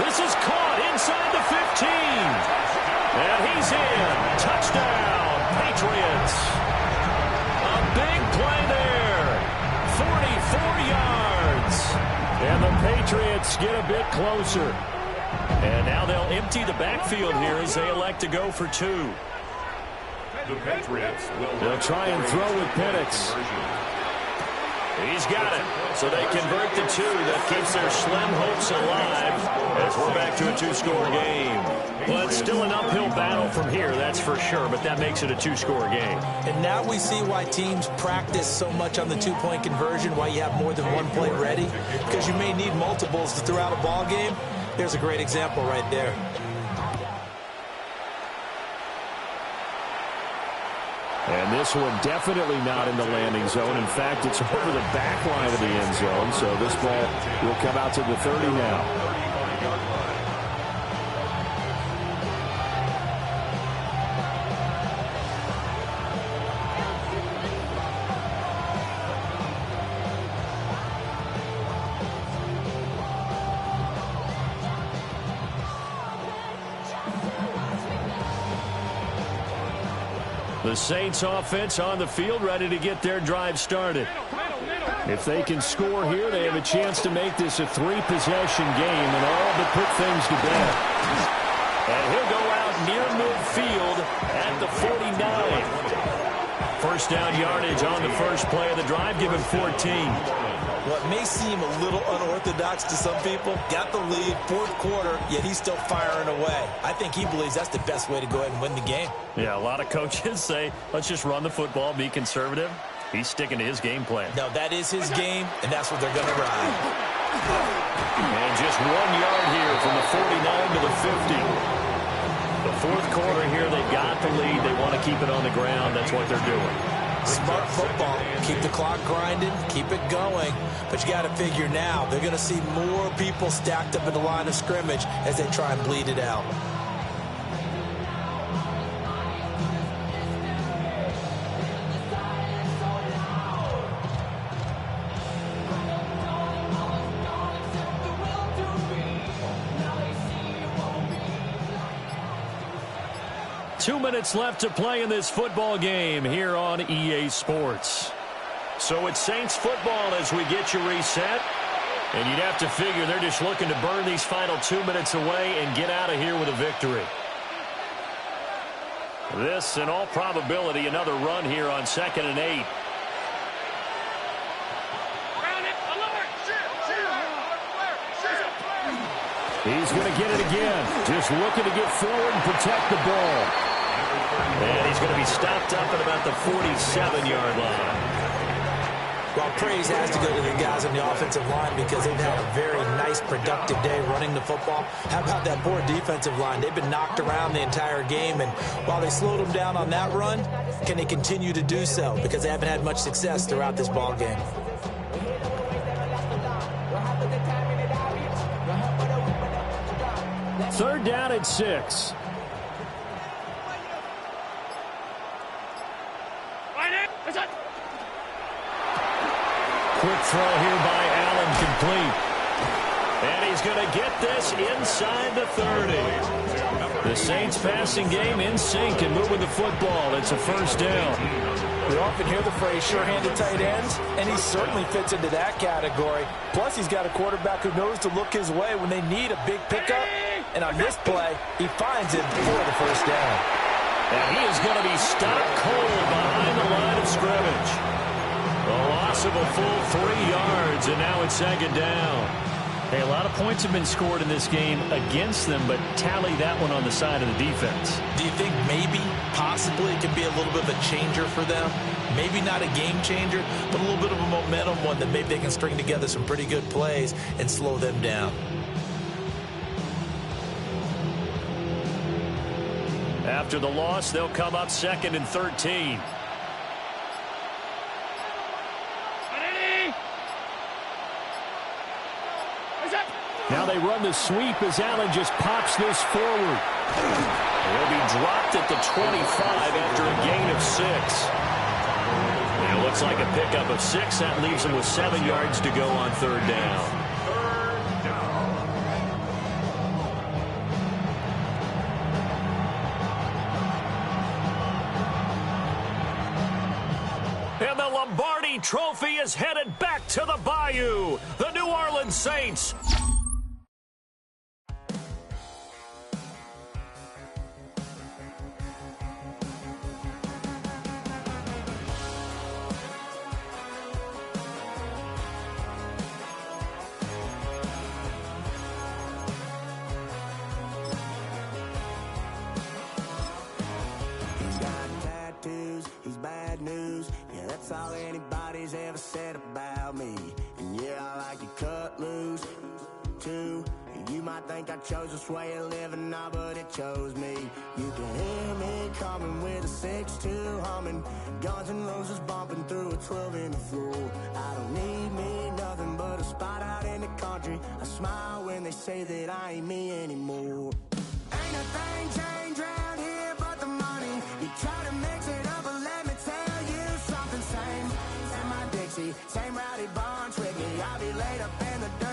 This is caught inside the 15. And he's in. Touchdown, Patriots. A big play there. 44 yards. And the Patriots get a bit closer. And now they'll empty the backfield here as they elect to go for 2. The Patriots will They'll try and throw with Penix. He's got it. So they convert the 2. That keeps their slim hopes alive as we're back to a 2-score game. Well, it's still an uphill battle from here, that's for sure, but that makes it a 2-score game. And now we see why teams practice so much on the 2-point conversion, why you have more than one play ready, because you may need multiples throughout a ball game. There's a great example right there. And this one definitely not in the landing zone. In fact, it's over the back line of the end zone. So this ball will come out to the 30 now. The Saints offense on the field, ready to get their drive started. If they can score here, they have a chance to make this a 3-possession game and all but put things to bed. And he'll go out near midfield at the 49. First down yardage on the first play of the drive, give him 14. Well, it may seem a little unorthodox to some people. Got the lead, 4th quarter, yet he's still firing away. I think he believes that's the best way to go ahead and win the game. Yeah, a lot of coaches say, let's just run the football, be conservative. He's sticking to his game plan. No, that is his game, and that's what they're going to ride. And just 1 yard here from the 49 to the 50. The 4th quarter here, they've got the lead. They want to keep it on the ground. That's what they're doing. Smart football. Keep the clock grinding, keep it going. But you got to figure now, they're going to see more people stacked up in the line of scrimmage as they try and bleed it out. Two minutes left to play in this football game here on EA Sports. So it's Saints football as we get you reset. And you'd have to figure they're just looking to burn these final 2 minutes away and get out of here with a victory. This, in all probability, another run here on 2nd and 8. He's going to get it again. Just looking to get forward and protect the ball. And he's going to be stopped up at about the 47-yard line. Well, praise has to go to the guys on the offensive line because they've had a very nice, productive day running the football. How about that poor defensive line? They've been knocked around the entire game, and while they slowed them down on that run, can they continue to do so? Because they haven't had much success throughout this ball game. Third down at 6. Quick throw here by Allen, complete. And he's going to get this inside the 30. The Saints passing game in sync and moving the football. It's a first down. We often hear the phrase sure-handed tight ends, and he certainly fits into that category. Plus, he's got a quarterback who knows to look his way when they need a big pickup. And on this play, he finds it for the first down. And he is going to be stopped cold behind the line of scrimmage. A loss of a full 3 yards, and now it's second down. Hey, a lot of points have been scored in this game against them, but tally that one on the side of the defense. Do you think maybe, possibly, it could be a little bit of a changer for them? Maybe not a game changer, but a little bit of a momentum one that maybe they can string together some pretty good plays and slow them down. After the loss, they'll come up 2nd and 13. Now they run the sweep as Allen just pops this forward. He'll be dropped at the 25 after a gain of 6. It looks like a pickup of 6. That leaves him with 7 yards to go on 3rd down. And the Lombardi Trophy is headed back to the Bayou. The New Orleans Saints. He's bad news, yeah, that's all anybody's ever said about me. And yeah, I like to cut loose, too. You might think I chose this way of living now, but it chose me. You can hear me coming with a 6-2 humming, Guns N' Roses bumping through a 12 in the floor. I don't need me nothing but a spot out in the country. I smile when they say that I ain't me anymore. Ain't a thing changed around here but the money. You try to mix it up, but let me tell you something. Same my Dixie, same rowdy bunch with me. I'll be laid up in the dirt.